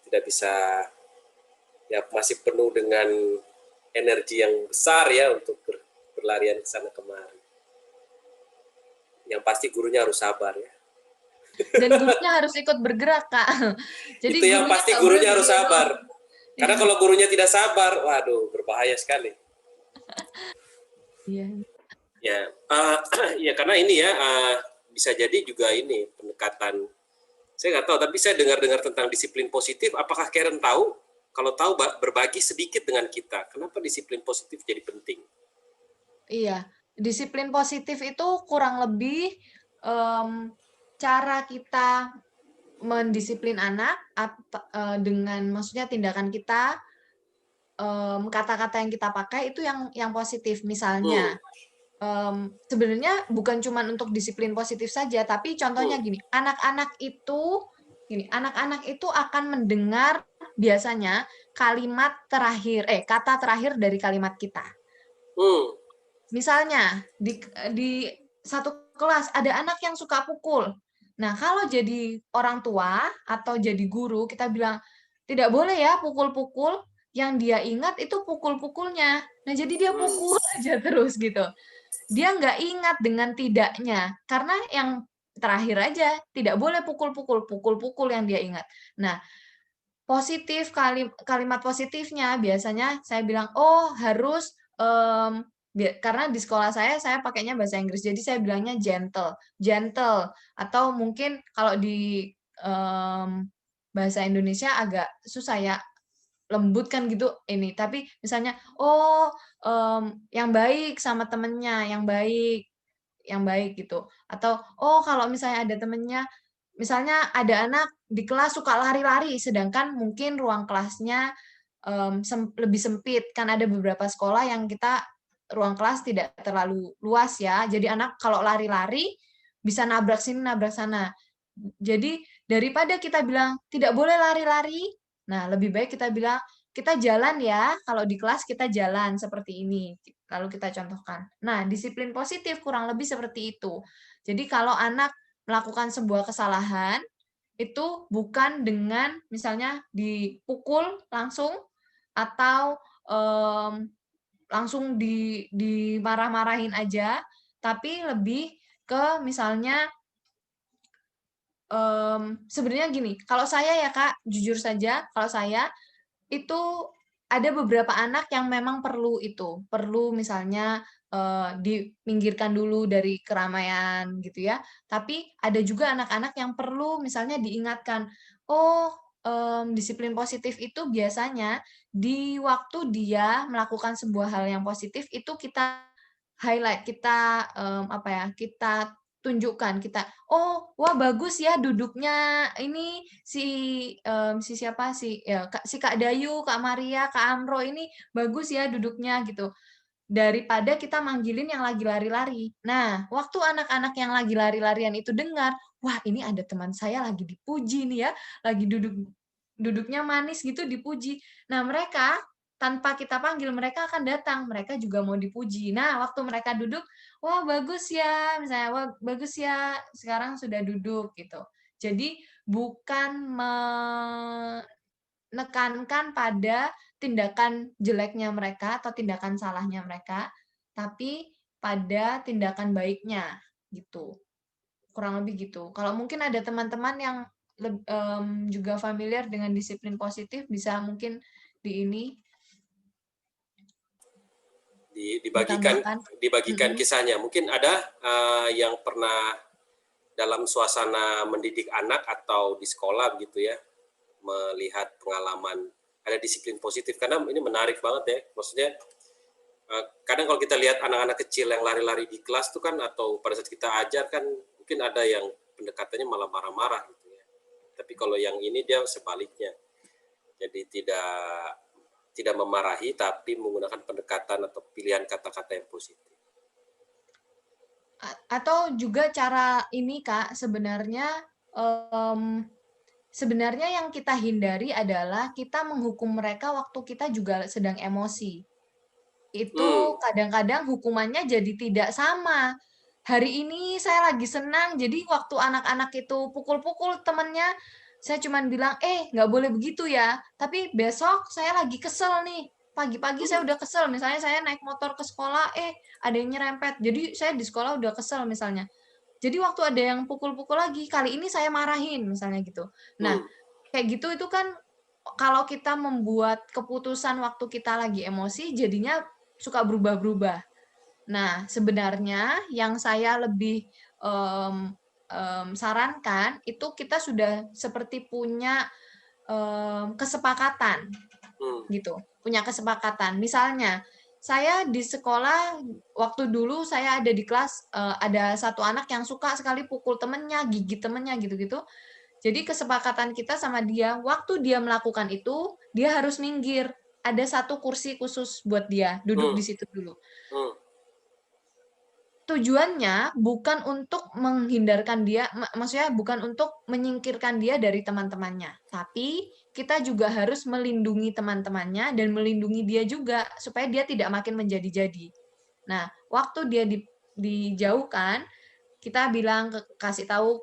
tidak bisa, ya masih penuh dengan energi yang besar ya untuk berlarian ke sana kemari. Yang pasti gurunya harus sabar ya. Dan gurunya harus ikut bergerak, Kak. Jadi itu yang pasti gurunya harus sabar. Karena kalau gurunya tidak sabar, waduh, berbahaya sekali. Iya. Ya, ya karena ini ya bisa jadi juga ini pendekatan. Saya nggak tahu, tapi saya dengar-dengar tentang disiplin positif. Apakah Karen tahu? Kalau tahu, berbagi sedikit dengan kita. Kenapa disiplin positif jadi penting? Iya, disiplin positif itu kurang lebih cara kita mendisiplin anak dengan maksudnya tindakan kita, kata-kata yang kita pakai itu yang positif. Misalnya, sebenarnya bukan cuma untuk disiplin positif saja, tapi contohnya gini, anak-anak itu akan mendengar biasanya kata terakhir dari kalimat kita. Misalnya di satu kelas ada anak yang suka pukul. Nah, kalau jadi orang tua atau jadi guru, kita bilang, tidak boleh ya pukul-pukul, yang dia ingat itu pukul-pukulnya. Nah, jadi dia pukul aja terus gitu. Dia nggak ingat dengan tidaknya, karena yang terakhir aja, tidak boleh pukul-pukul, pukul-pukul yang dia ingat. Nah, positif, kalimat positifnya biasanya saya bilang, "Oh, harus," karena di sekolah saya pakainya bahasa Inggris, jadi saya bilangnya gentle, gentle, atau mungkin kalau di, bahasa Indonesia agak susah ya, lembut kan gitu ini, tapi misalnya, "Oh, yang baik sama temennya, yang baik," gitu. Atau, "Oh, kalau misalnya ada temennya," misalnya ada anak di kelas suka lari-lari, sedangkan mungkin ruang kelasnya, lebih sempit. Kan ada beberapa sekolah yang kita ruang kelas tidak terlalu luas ya, jadi anak kalau lari-lari bisa nabrak sini, nabrak sana. Jadi daripada kita bilang, "Tidak boleh lari-lari," nah lebih baik kita bilang, "Kita jalan ya, kalau di kelas kita jalan seperti ini," lalu kita contohkan. Nah, disiplin positif kurang lebih seperti itu. Jadi kalau anak melakukan sebuah kesalahan, itu bukan dengan misalnya dipukul langsung atau, langsung dimarah-marahin aja, tapi lebih ke misalnya, sebenarnya gini, kalau saya ya Kak, jujur saja, kalau saya itu ada beberapa anak yang memang perlu itu, perlu misalnya, dipinggirkan dulu dari keramaian gitu ya. Tapi ada juga anak-anak yang perlu misalnya diingatkan, "Oh, disiplin positif itu biasanya di waktu dia melakukan sebuah hal yang positif itu kita highlight, kita, apa ya, kita tunjukkan, kita, "Oh, wah bagus ya duduknya ini si siapa, si Kak Dayu, Kak Maria, Kak Amro ini bagus ya duduknya," gitu. Daripada kita manggilin yang lagi lari-lari. Nah, waktu anak-anak yang lagi lari-larian itu dengar, "Wah, ini ada teman saya lagi dipuji nih ya, lagi duduknya manis gitu dipuji." Nah, mereka tanpa kita panggil mereka akan datang, mereka juga mau dipuji. Nah, waktu mereka duduk, "Wah, bagus ya," misalnya, "Wah, bagus ya, sekarang sudah duduk," gitu. Jadi bukan menekankan pada tindakan jeleknya mereka atau tindakan salahnya mereka, tapi pada tindakan baiknya, gitu. Kurang lebih gitu. Kalau mungkin ada teman-teman yang juga familiar dengan disiplin positif, bisa mungkin di ini dibagikan ditambahkan. dibagikan Mhm. kisahnya. Mungkin ada yang pernah dalam suasana mendidik anak atau di sekolah begitu ya, melihat pengalaman ada disiplin positif, karena ini menarik banget ya. Maksudnya kadang kalau kita lihat anak-anak kecil yang lari-lari di kelas tuh kan, atau pada saat kita ajar kan mungkin ada yang pendekatannya malah marah-marah gitu ya. Tapi kalau yang ini dia sebaliknya. Jadi tidak memarahi tapi menggunakan pendekatan atau pilihan kata-kata yang positif. Atau juga cara ini Kak, sebenarnya yang kita hindari adalah kita menghukum mereka waktu kita juga sedang emosi. Hmm, Itu kadang-kadang hukumannya jadi tidak sama. Hari ini saya lagi senang, jadi waktu anak-anak itu pukul-pukul temennya, saya cuman bilang, nggak boleh begitu ya." Tapi besok saya lagi kesel nih, pagi-pagi saya hmm, udah kesel, misalnya saya naik motor ke sekolah, ada yang nyerempet. Jadi saya di sekolah udah kesel misalnya. Jadi waktu ada yang pukul-pukul lagi, kali ini saya marahin misalnya gitu. Nah, hmm, kayak gitu itu kan kalau kita membuat keputusan waktu kita lagi emosi jadinya suka berubah-berubah. Nah, sebenarnya yang saya lebih, sarankan itu kita sudah seperti punya, kesepakatan hmm, gitu, punya kesepakatan. Misalnya, saya di sekolah waktu dulu saya ada di kelas, ada satu anak yang suka sekali pukul temennya, gigit temennya, gitu-gitu. Jadi kesepakatan kita sama dia, waktu dia melakukan itu, dia harus minggir. Ada satu kursi khusus buat dia, duduk hmm, di situ dulu. hmm. Tujuannya bukan untuk menghindarkan dia, maksudnya bukan untuk menyingkirkan dia dari teman-temannya, tapi kita juga harus melindungi teman-temannya dan melindungi dia juga supaya dia tidak makin menjadi-jadi. Nah, waktu dia dijauhkan, kita bilang kasih tahu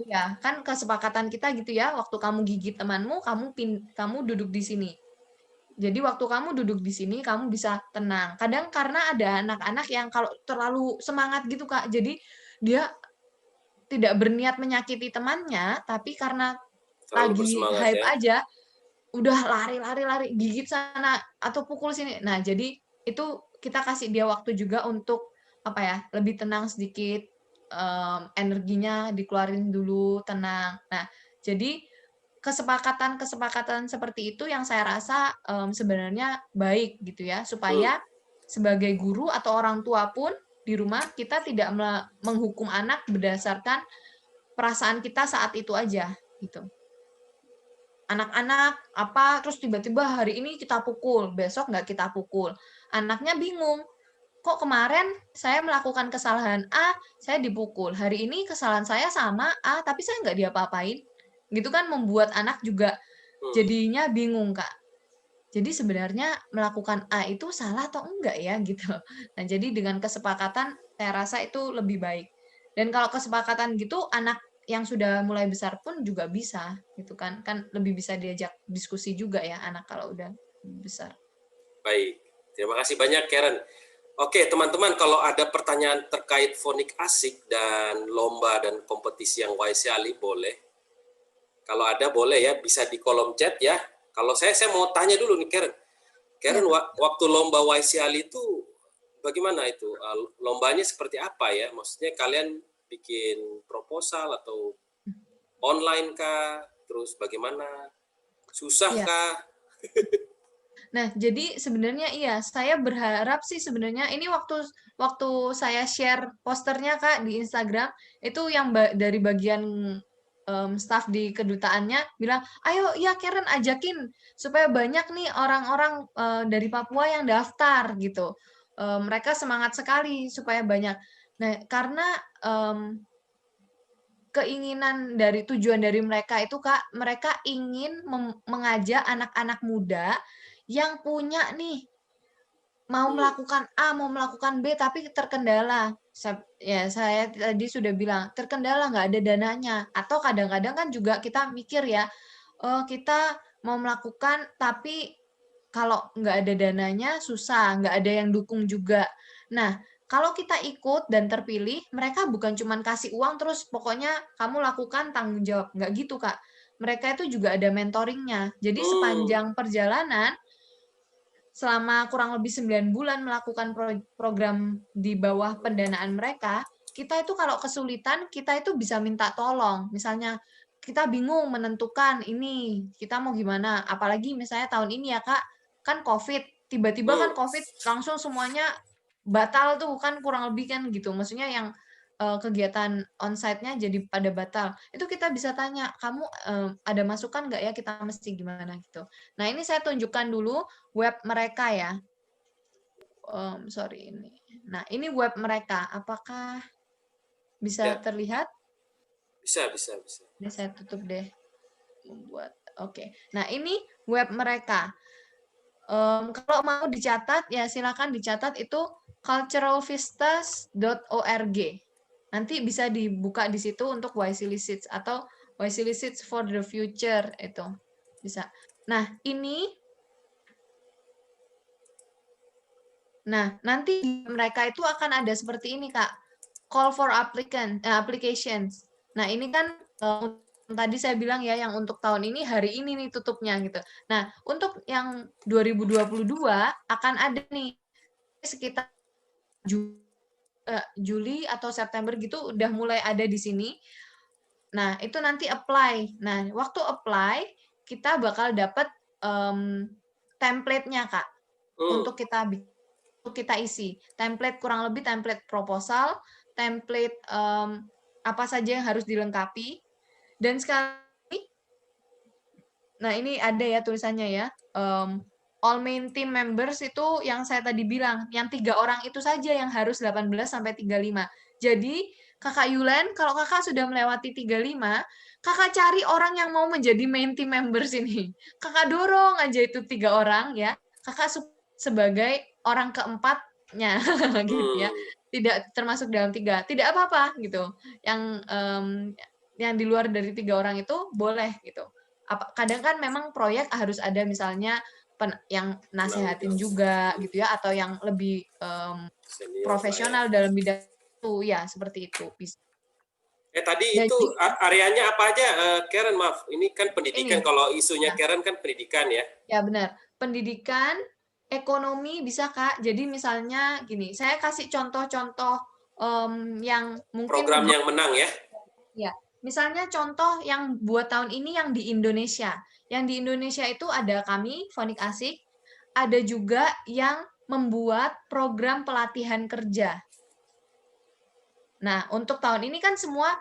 Iya, kan kesepakatan kita gitu ya, waktu kamu gigit temanmu, kamu duduk di sini. Jadi waktu kamu duduk di sini, kamu bisa tenang. Kadang karena ada anak-anak yang kalau terlalu semangat gitu, Kak, jadi dia tidak berniat menyakiti temannya, tapi karena Terlalu lagi bersemangat hype ya. aja, udah lari, gigit sana atau pukul sini. Nah, jadi itu kita kasih dia waktu juga untuk apa ya, lebih tenang sedikit, energinya dikeluarin dulu, tenang. Nah, jadi kesepakatan-kesepakatan seperti itu yang saya rasa, sebenarnya baik gitu ya, Hmm, supaya sebagai guru atau orang tua pun di rumah kita tidak menghukum anak berdasarkan perasaan kita saat itu aja, gitu. Anak-anak apa, terus tiba-tiba hari ini kita pukul, besok nggak kita pukul. Anaknya bingung, kok kemarin saya melakukan kesalahan A, saya dipukul. Hari ini kesalahan saya sama A, tapi saya nggak diapa-apain. Gitu kan membuat anak juga hmm. jadinya bingung, Kak. Jadi sebenarnya melakukan A itu salah atau enggak ya gitu. Nah, jadi dengan kesepakatan saya rasa itu lebih baik. Dan kalau kesepakatan gitu anak yang sudah mulai besar pun juga bisa gitu kan. Kan lebih bisa diajak diskusi juga ya anak kalau udah besar. Baik, terima kasih banyak Karen. Oke teman-teman, kalau ada pertanyaan terkait fonik asik dan lomba dan kompetisi yang YC-Ali boleh. Kalau ada boleh ya, bisa di kolom chat ya. Kalau saya mau tanya dulu nih Karen. Iya, Karen, Kak. waktu lomba YC-Ali itu bagaimana itu? Lombanya seperti apa ya? Maksudnya kalian bikin proposal atau online kah? Terus bagaimana? Susah Iya. kah? Nah, jadi sebenarnya iya, saya berharap sih sebenarnya ini waktu waktu saya share posternya Kak di Instagram, itu yang dari bagian staf di kedutaannya bilang, "Ayo ya Karen ajakin supaya banyak nih orang-orang dari Papua yang daftar," gitu. Mereka semangat sekali supaya banyak. Nah, karena keinginan dari tujuan dari mereka itu Kak, mereka ingin mengajak anak-anak muda yang punya nih mau Hmm. melakukan A, mau melakukan B, tapi terkendala. Ya saya tadi sudah bilang, terkendala nggak ada dananya. Atau kadang-kadang kan juga kita mikir ya, kita mau melakukan tapi kalau nggak ada dananya susah, nggak ada yang dukung juga. Nah, kalau kita ikut dan terpilih, mereka bukan cuman kasih uang terus pokoknya kamu lakukan tanggung jawab, nggak gitu, Kak. Mereka itu juga ada mentoringnya. Jadi Hmm. sepanjang perjalanan selama kurang lebih 9 bulan melakukan program di bawah pendanaan mereka, kita itu kalau kesulitan, kita itu bisa minta tolong. Misalnya, kita bingung menentukan ini, kita mau gimana. Apalagi misalnya tahun ini ya Kak, kan COVID. Tiba-tiba kan Hmm. COVID langsung semuanya batal tuh kan kurang lebih kan gitu. Maksudnya yang kegiatan onsite-nya jadi pada batal. Itu kita bisa tanya, kamu ada masukan nggak ya kita mesti gimana gitu. Nah ini saya tunjukkan dulu web mereka ya. Sorry ini. Nah, ini web mereka. Apakah bisa Ya, terlihat? bisa, bisa, bisa. Ini saya tutup deh. Membuat. Oke. Nah, ini web mereka. Kalau mau dicatat, ya silakan dicatat itu culturalvistas.org. Nanti bisa dibuka di situ untuk YC Licites atau YC Licites for the Future itu bisa. Nah, nanti mereka itu akan ada seperti ini, Kak. Call for applications. Nah, ini kan tadi saya bilang ya yang untuk tahun ini hari ini nih tutupnya gitu. Nah, untuk yang 2022 akan ada nih sekitar Juli atau September gitu udah mulai ada di sini. Nah, itu nanti apply. Nah, waktu apply kita bakal dapat template-nya, Kak, Hmm. untuk kita isi. Template kurang lebih template proposal, template apa saja yang harus dilengkapi. Dan sekali, nah ini ada ya tulisannya ya. All main team members itu yang saya tadi bilang, yang 3 orang itu saja yang harus 18 sampai 35. Jadi, Kakak Yulen, kalau Kakak sudah melewati 35, Kakak cari orang yang mau menjadi main team members ini. Kakak dorong aja itu 3 orang ya. Kakak sebagai orang keempatnya gitu ya. Hmm. Tidak termasuk dalam 3. Tidak apa-apa gitu. Yang yang di luar dari 3 orang itu boleh gitu. Kadang kan memang proyek harus ada misalnya yang nasehatin juga gitu ya, atau yang lebih senior lah ya. profesional dalam bidang itu, ya seperti itu. Tadi Dan itu areanya apa aja, Karen? Maaf, ini kan pendidikan. ini, Kalau isunya ya, Karen kan pendidikan ya. ya benar. Pendidikan, ekonomi bisa Kak. Jadi misalnya gini, saya kasih contoh-contoh yang mungkin Program yang menang ya. ya, misalnya contoh yang buat tahun ini yang di Indonesia. Yang di Indonesia itu ada kami, Fonik Asik, ada juga yang membuat program pelatihan kerja. Nah, untuk tahun ini kan semua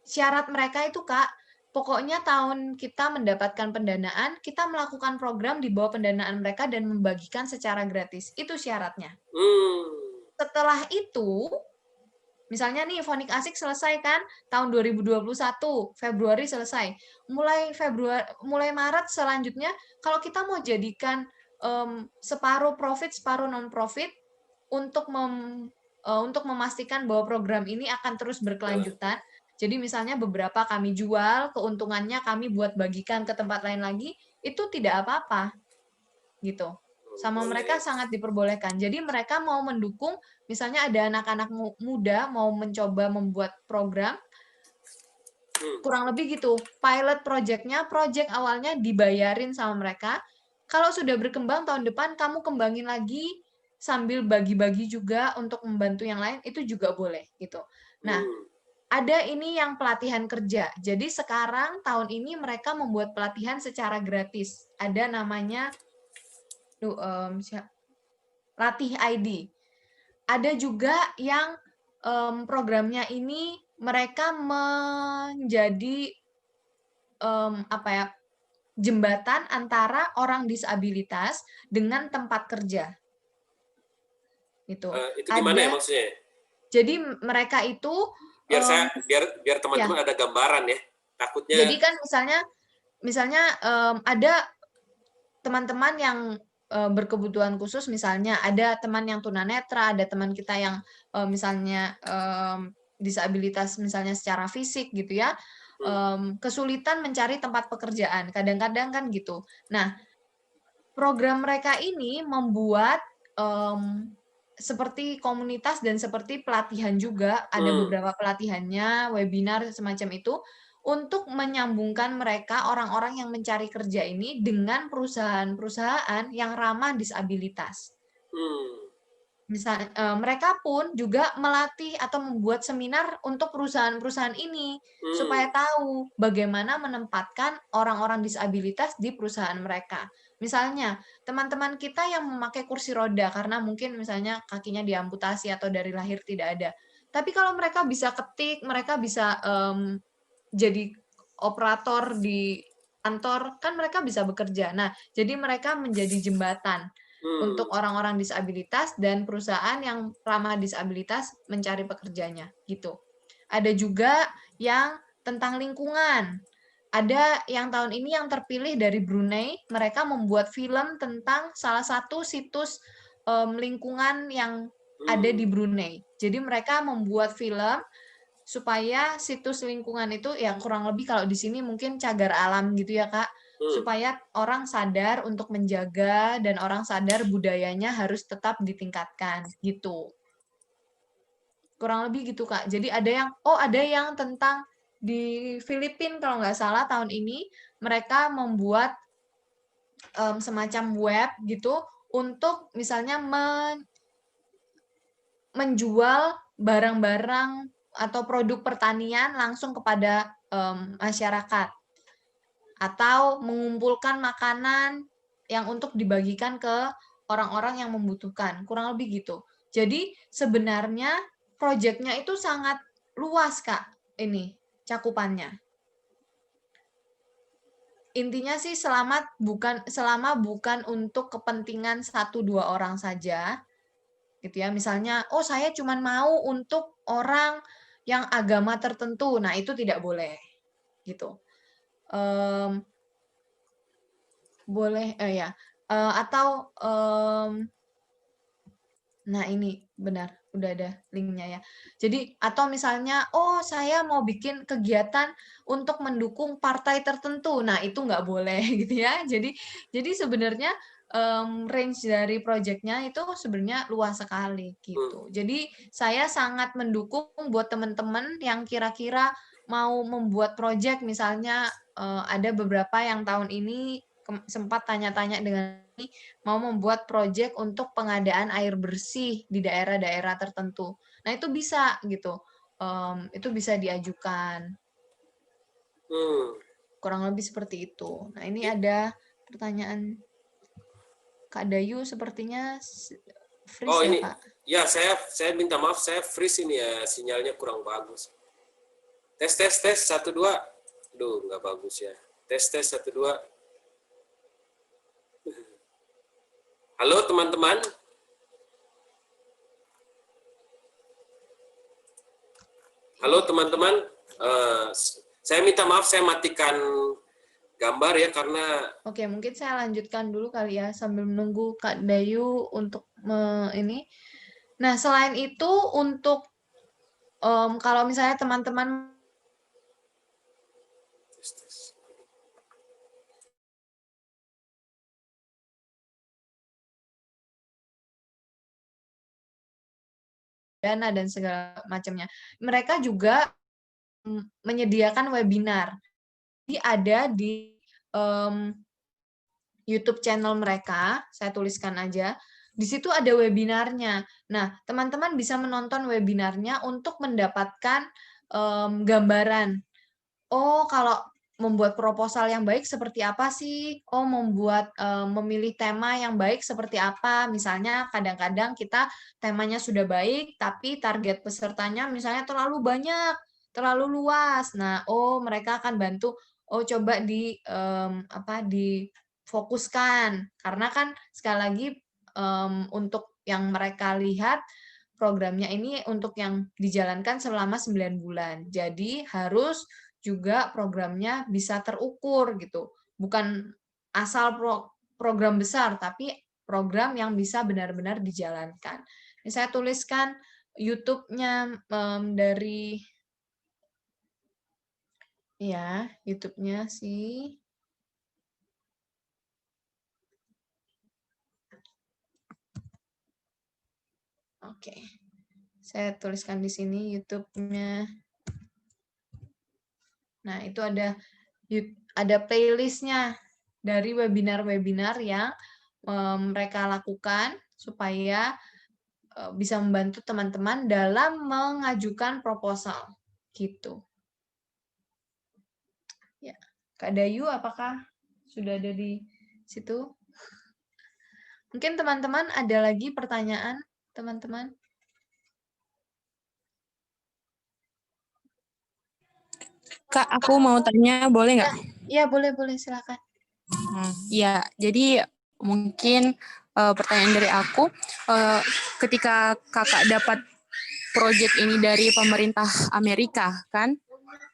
syarat mereka itu, Kak, pokoknya tahun kita mendapatkan pendanaan, kita melakukan program di bawah pendanaan mereka dan membagikan secara gratis. Itu syaratnya. Setelah itu, misalnya nih Fonik Asik selesai kan tahun 2021 Februari selesai. Mulai Maret selanjutnya kalau kita mau jadikan separuh profit separuh non profit untuk memastikan bahwa program ini akan terus berkelanjutan. Jadi misalnya beberapa kami jual, keuntungannya kami buat bagikan ke tempat lain lagi, itu tidak apa-apa. Gitu. Sama mereka sangat diperbolehkan. Jadi mereka mau mendukung, misalnya ada anak-anak muda mau mencoba membuat program, kurang lebih gitu. Pilot project-nya, project awalnya dibayarin sama mereka. Kalau sudah berkembang tahun depan, kamu kembangin lagi sambil bagi-bagi juga untuk membantu yang lain, itu juga boleh gitu. Nah, ada ini yang pelatihan kerja. Jadi sekarang tahun ini mereka membuat pelatihan secara gratis. Ada namanya Latih ID. Ada juga yang programnya ini mereka menjadi jembatan antara orang disabilitas dengan tempat kerja. Itu gimana ya maksudnya? Jadi mereka itu biar teman-teman ada gambaran ya. Takutnya. Jadi kan misalnya ada teman-teman yang berkebutuhan khusus, misalnya ada teman yang tunanetra, ada teman kita yang misalnya disabilitas misalnya secara fisik gitu ya, kesulitan mencari tempat pekerjaan, kadang-kadang kan gitu. Nah, program mereka ini membuat seperti komunitas dan seperti pelatihan juga, ada beberapa pelatihannya, webinar semacam itu, untuk menyambungkan mereka orang-orang yang mencari kerja ini dengan perusahaan-perusahaan yang ramah disabilitas. Mereka pun juga melatih atau membuat seminar untuk perusahaan-perusahaan ini supaya tahu bagaimana menempatkan orang-orang disabilitas di perusahaan mereka. Misalnya, teman-teman kita yang memakai kursi roda karena mungkin misalnya kakinya diamputasi atau dari lahir tidak ada. Tapi kalau mereka bisa ketik, mereka bisa jadi operator di kantor, kan mereka bisa bekerja. Nah, jadi mereka menjadi jembatan untuk orang-orang disabilitas dan perusahaan yang ramah disabilitas mencari pekerjanya, gitu. Ada juga yang tentang lingkungan. Ada yang tahun ini yang terpilih dari Brunei, mereka membuat film tentang salah satu situs lingkungan yang ada di Brunei. Jadi mereka membuat film supaya situs lingkungan itu ya kurang lebih kalau di sini mungkin cagar alam gitu ya Kak, supaya orang sadar untuk menjaga dan orang sadar budayanya harus tetap ditingkatkan gitu. Kurang lebih gitu Kak. Jadi ada yang tentang di Filipina kalau nggak salah tahun ini mereka membuat semacam web gitu untuk misalnya menjual barang-barang atau produk pertanian langsung kepada masyarakat atau mengumpulkan makanan yang untuk dibagikan ke orang-orang yang membutuhkan, kurang lebih gitu. Jadi sebenarnya proyeknya itu sangat luas Kak, ini cakupannya. Intinya sih selama bukan untuk kepentingan 1-2 orang saja, gitu ya. Misalnya, oh saya cuma mau untuk orang yang agama tertentu, nah itu tidak boleh, gitu. Boleh, ya. Atau, nah ini benar udah ada linknya ya. Jadi atau misalnya, oh saya mau bikin kegiatan untuk mendukung partai tertentu, nah itu nggak boleh gitu ya. Jadi sebenarnya range dari proyeknya itu sebenarnya luas sekali gitu. Jadi saya sangat mendukung buat teman-teman yang kira-kira mau membuat proyek, misalnya ada beberapa yang tahun ini sempat tanya-tanya dengan ini, mau membuat proyek untuk pengadaan air bersih di daerah-daerah tertentu. Nah itu bisa gitu, itu bisa diajukan. Kurang lebih seperti itu. Nah ini ada pertanyaan Kak Dayu, sepertinya freeze Oh ya ini, Kak? ya saya minta maaf, saya freeze ini ya, sinyalnya kurang bagus. Tes 1 2. Duh, nggak bagus ya. Tes 1 2. Halo teman-teman. Halo teman-teman. Saya minta maaf, saya matikan gambar ya karena. Oke, mungkin saya lanjutkan dulu kali ya sambil menunggu Kak Dayu untuk ini. Nah, selain itu untuk kalau misalnya teman-teman dana dan segala macamnya, mereka juga menyediakan webinar. Jadi ada di YouTube channel mereka, saya tuliskan aja. Di situ ada webinarnya. Nah, teman-teman bisa menonton webinarnya untuk mendapatkan gambaran. Oh, kalau membuat proposal yang baik seperti apa sih? Oh, membuat memilih tema yang baik seperti apa? Misalnya kadang-kadang kita temanya sudah baik, tapi target pesertanya misalnya terlalu banyak, terlalu luas. Nah, oh mereka akan bantu. Oh, coba difokuskan. Karena kan sekali lagi untuk yang mereka lihat programnya ini untuk yang dijalankan selama 9 bulan. Jadi harus juga programnya bisa terukur gitu. Bukan asal program besar, tapi program yang bisa benar-benar dijalankan. Ini saya tuliskan YouTube-nya dari ya, YouTube-nya sih. Oke. Saya tuliskan di sini YouTube-nya. Nah, itu ada playlist-nya dari webinar-webinar yang mereka lakukan supaya bisa membantu teman-teman dalam mengajukan proposal gitu. Ya, Kak Dayu, apakah sudah ada di situ? Mungkin teman-teman ada lagi pertanyaan, teman-teman? Kak, aku mau tanya, boleh nggak? Iya, boleh, silakan. Ya, jadi mungkin pertanyaan dari aku, ketika kakak dapat proyek ini dari pemerintah Amerika, kan?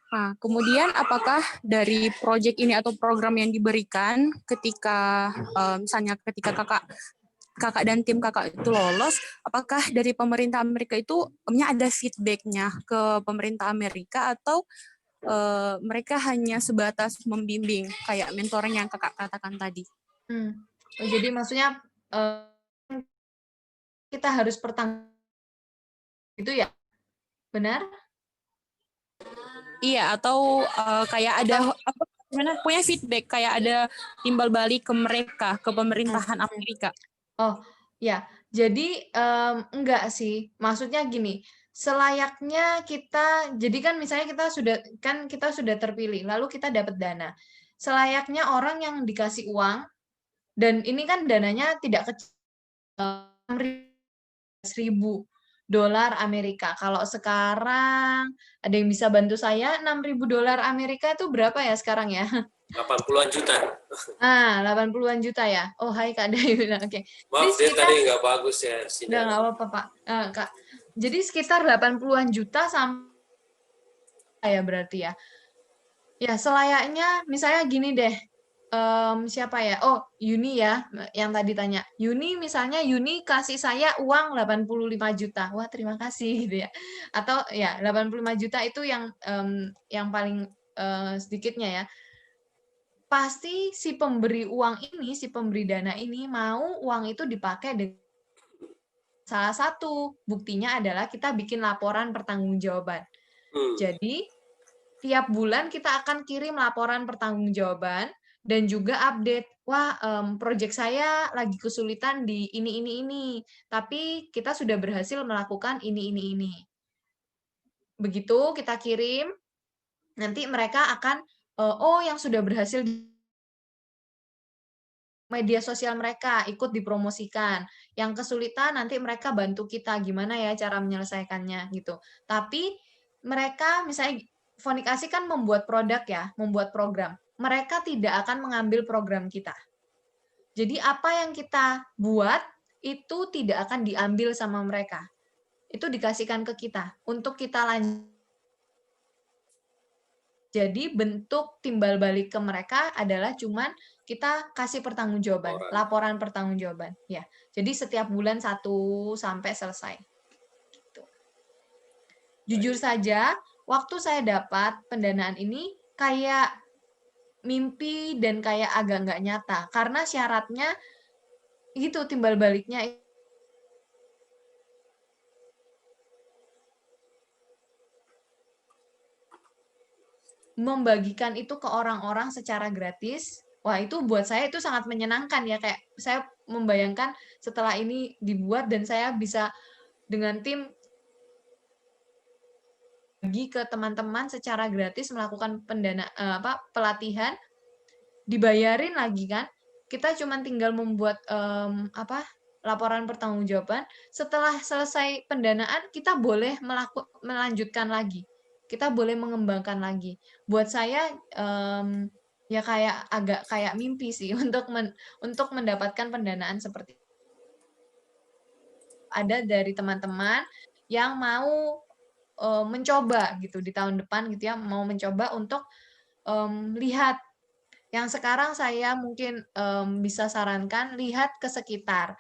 Nah, kemudian apakah dari proyek ini atau program yang diberikan ketika misalnya ketika kakak dan tim kakak itu lolos, apakah dari pemerintah Amerika itu ada feedback-nya ke pemerintah Amerika atau mereka hanya sebatas membimbing kayak mentoring yang kakak katakan tadi? Oh, jadi maksudnya kita harus itu ya? Benar? Iya, atau kayak ada punya feedback, kayak ada timbal balik ke mereka, ke pemerintahan Amerika. Oh, ya. Jadi enggak sih. Maksudnya gini, selayaknya kita, jadi kan misalnya kita sudah terpilih, lalu kita dapat dana. Selayaknya orang yang dikasih uang, dan ini kan dananya tidak kecil, $6.000 Amerika. Kalau sekarang ada yang bisa bantu saya, $6.000 Amerika itu berapa ya sekarang ya? 80-an juta. 80-an juta ya. Oh, hai Kak Dayu. Oke. Maaf, dia tadi nggak bagus ya sinyal. Nggak apa-apa, Pak. Kak. Jadi sekitar 80-an juta sampai ya berarti ya. Ya, selayaknya misalnya gini deh. siapa ya? Oh, Yuni ya, yang tadi tanya. Yuni misalnya Yuni kasih saya uang 85 juta. Wah, terima kasih gitu ya. Atau ya 85 juta itu yang paling sedikitnya ya. Pasti si pemberi uang ini, si pemberi dana ini mau uang itu dipakai dengan salah satu buktinya adalah kita bikin laporan pertanggungjawaban. Jadi tiap bulan kita akan kirim laporan pertanggungjawaban dan juga update. Wah, proyek saya lagi kesulitan di ini. Tapi kita sudah berhasil melakukan ini. Begitu kita kirim, nanti mereka akan, oh yang sudah berhasil di media sosial mereka, ikut dipromosikan. Yang kesulitan nanti mereka bantu kita, gimana ya cara menyelesaikannya, gitu. Tapi mereka misalnya Phonik Asik kan membuat produk ya, membuat program. Mereka tidak akan mengambil program kita. Jadi apa yang kita buat itu tidak akan diambil sama mereka. Itu dikasihkan ke kita untuk kita lanjut. Jadi bentuk timbal balik ke mereka adalah cuman kita kasih pertanggungjawaban, laporan pertanggungjawaban. Ya, jadi setiap bulan 1 sampai selesai. Gitu. Jujur saja, waktu saya dapat pendanaan ini kayak mimpi dan kayak agak nggak nyata. Karena syaratnya itu timbal baliknya membagikan itu ke orang-orang secara gratis. Wah, itu buat saya itu sangat menyenangkan ya, kayak saya membayangkan setelah ini dibuat dan saya bisa dengan tim bagi ke teman-teman secara gratis melakukan pelatihan, dibayarin lagi kan. Kita cuma tinggal membuat laporan pertanggungjawaban. Setelah selesai pendanaan, kita boleh melanjutkan lagi. Kita boleh mengembangkan lagi. Buat saya ya kayak agak kayak mimpi sih untuk mendapatkan pendanaan seperti itu. Ada dari teman-teman yang mau mencoba gitu di tahun depan gitu ya, mau mencoba untuk lihat yang sekarang saya mungkin bisa sarankan, lihat ke sekitar.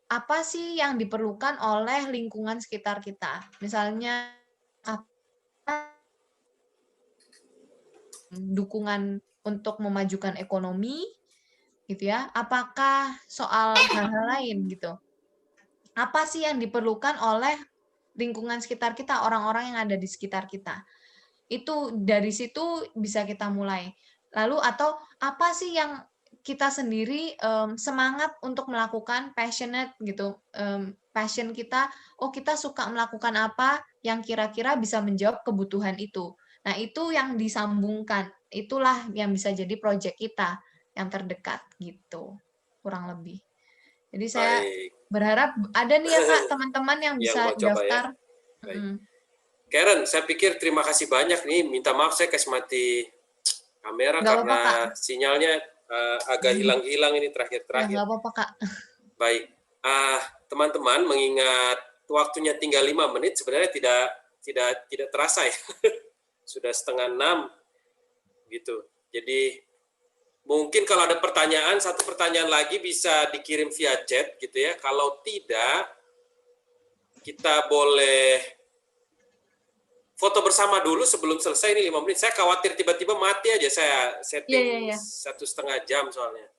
Apa sih yang diperlukan oleh lingkungan sekitar kita? Misalnya dukungan untuk memajukan ekonomi, gitu ya. Apakah soal hal-hal lain gitu? Apa sih yang diperlukan oleh lingkungan sekitar kita, orang-orang yang ada di sekitar kita? Itu dari situ bisa kita mulai. Lalu atau apa sih yang kita sendiri semangat untuk melakukan, passionate gitu, passion kita, oh kita suka melakukan apa yang kira-kira bisa menjawab kebutuhan itu. Nah itu yang disambungkan, itulah yang bisa jadi proyek kita yang terdekat gitu, kurang lebih. Jadi saya berharap ada nih ya Kak teman-teman yang bisa daftar. Ya. Karen, saya pikir terima kasih banyak nih. Minta maaf saya kasih mati kamera karena sinyalnya agak hilang-hilang ini terakhir-terakhir. Nggak apa-apa Kak. Baik, teman-teman mengingat waktunya tinggal 5 menit sebenarnya tidak terasa ya. Sudah 5:30 gitu. Jadi mungkin kalau ada pertanyaan, satu pertanyaan lagi bisa dikirim via chat gitu ya. Kalau tidak, kita boleh foto bersama dulu sebelum selesai ini 5 menit. Saya khawatir tiba-tiba mati aja, saya setting 1,5 jam soalnya.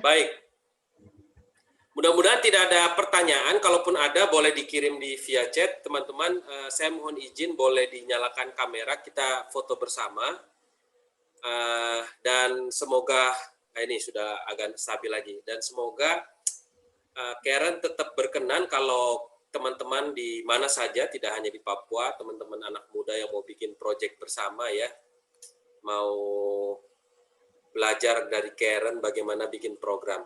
Baik. Mudah-mudahan tidak ada pertanyaan. Kalaupun ada, boleh dikirim di via chat. Teman-teman, saya mohon izin boleh dinyalakan kamera, kita foto bersama. Dan semoga ini sudah agak stabil lagi. Dan semoga Karen tetap berkenan kalau teman-teman di mana saja, tidak hanya di Papua, teman-teman anak muda yang mau bikin proyek bersama ya, mau belajar dari Karen bagaimana bikin program.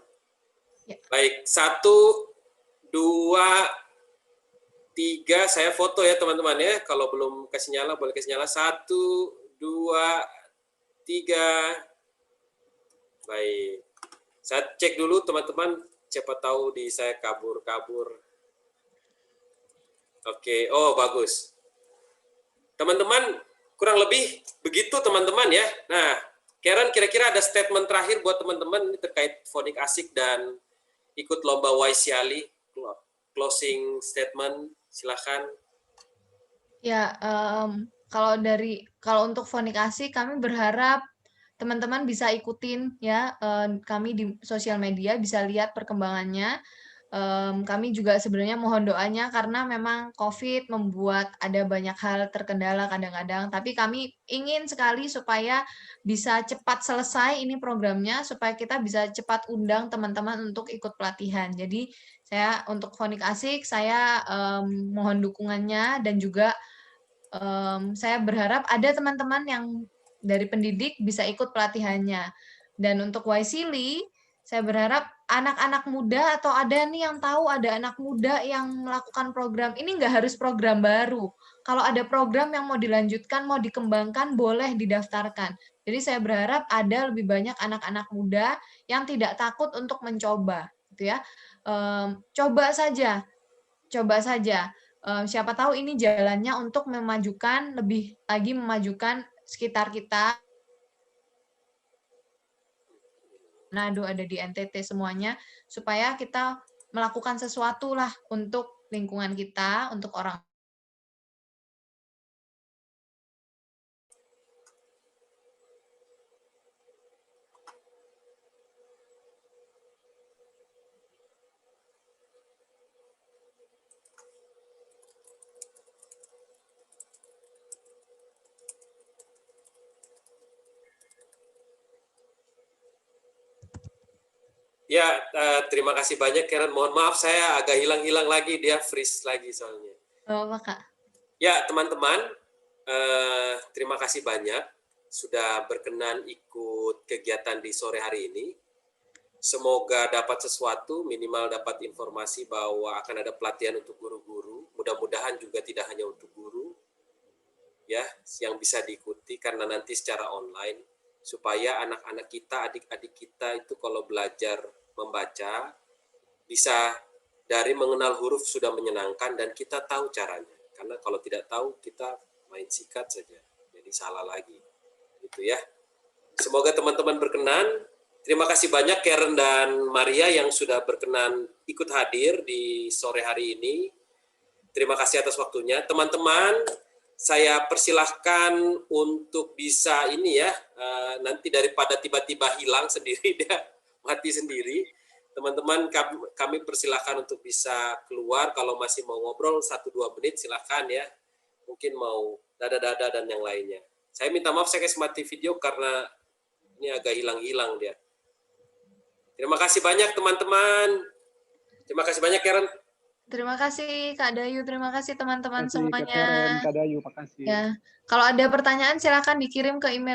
Ya. Baik, 1, 2, 3, saya foto ya teman-teman ya. Kalau belum kasih nyala, boleh kasih nyala. 1, 2, 3. Baik. Saya cek dulu teman-teman, siapa tahu di saya kabur-kabur. Oke, oh bagus. Teman-teman, kurang lebih begitu teman-teman ya. Nah, Karen, kira-kira ada statement terakhir buat teman-teman ini terkait Phonik Asik dan ikut lomba Waisyali, closing statement, silakan. Ya, kalau untuk Phonik Asik kami berharap teman-teman bisa ikutin ya, kami di sosial media bisa lihat perkembangannya. Kami juga sebenarnya mohon doanya karena memang COVID membuat ada banyak hal terkendala kadang-kadang, tapi kami ingin sekali supaya bisa cepat selesai ini programnya, supaya kita bisa cepat undang teman-teman untuk ikut pelatihan. Jadi saya untuk Phonik Asik, saya mohon dukungannya dan juga saya berharap ada teman-teman yang dari pendidik bisa ikut pelatihannya. Dan untuk Waisili, saya berharap anak-anak muda atau ada nih yang tahu ada anak muda yang melakukan program, ini nggak harus program baru. Kalau ada program yang mau dilanjutkan, mau dikembangkan, boleh didaftarkan. Jadi saya berharap ada lebih banyak anak-anak muda yang tidak takut untuk mencoba, gitu ya. Coba saja. Siapa tahu ini jalannya untuk memajukan, lebih lagi memajukan sekitar kita. Manado, ada di NTT semuanya, supaya kita melakukan sesuatu lah untuk lingkungan kita, untuk orang. Ya, terima kasih banyak Karen. Mohon maaf saya agak hilang-hilang lagi, dia freeze lagi soalnya. Oh, apa, Kak? Ya, teman-teman, terima kasih banyak sudah berkenan ikut kegiatan di sore hari ini. Semoga dapat sesuatu, minimal dapat informasi bahwa akan ada pelatihan untuk guru-guru. Mudah-mudahan juga tidak hanya untuk guru, ya, yang bisa diikuti karena nanti secara online, supaya anak-anak kita, adik-adik kita itu kalau belajar membaca, bisa dari mengenal huruf sudah menyenangkan dan kita tahu caranya. Karena kalau tidak tahu, kita main sikat saja, jadi salah lagi. Gitu ya. Semoga teman-teman berkenan. Terima kasih banyak Karen dan Maria yang sudah berkenan ikut hadir di sore hari ini. Terima kasih atas waktunya. Teman-teman, saya persilahkan untuk bisa ini ya, nanti daripada tiba-tiba hilang sendiri, dia mati sendiri. Teman-teman, kami persilahkan untuk bisa keluar. Kalau masih mau ngobrol 1-2 menit, silahkan ya. Mungkin mau dada-dada dan yang lainnya. Saya minta maaf, saya kasih mati video karena ini agak hilang-hilang dia. Terima kasih banyak teman-teman. Terima kasih banyak Karen. Terima kasih Kak Dayu, terima kasih teman-teman Terima kasih Kak Karen, semuanya. Kak Dayu, makasih. Ya, kalau ada pertanyaan silakan dikirim ke email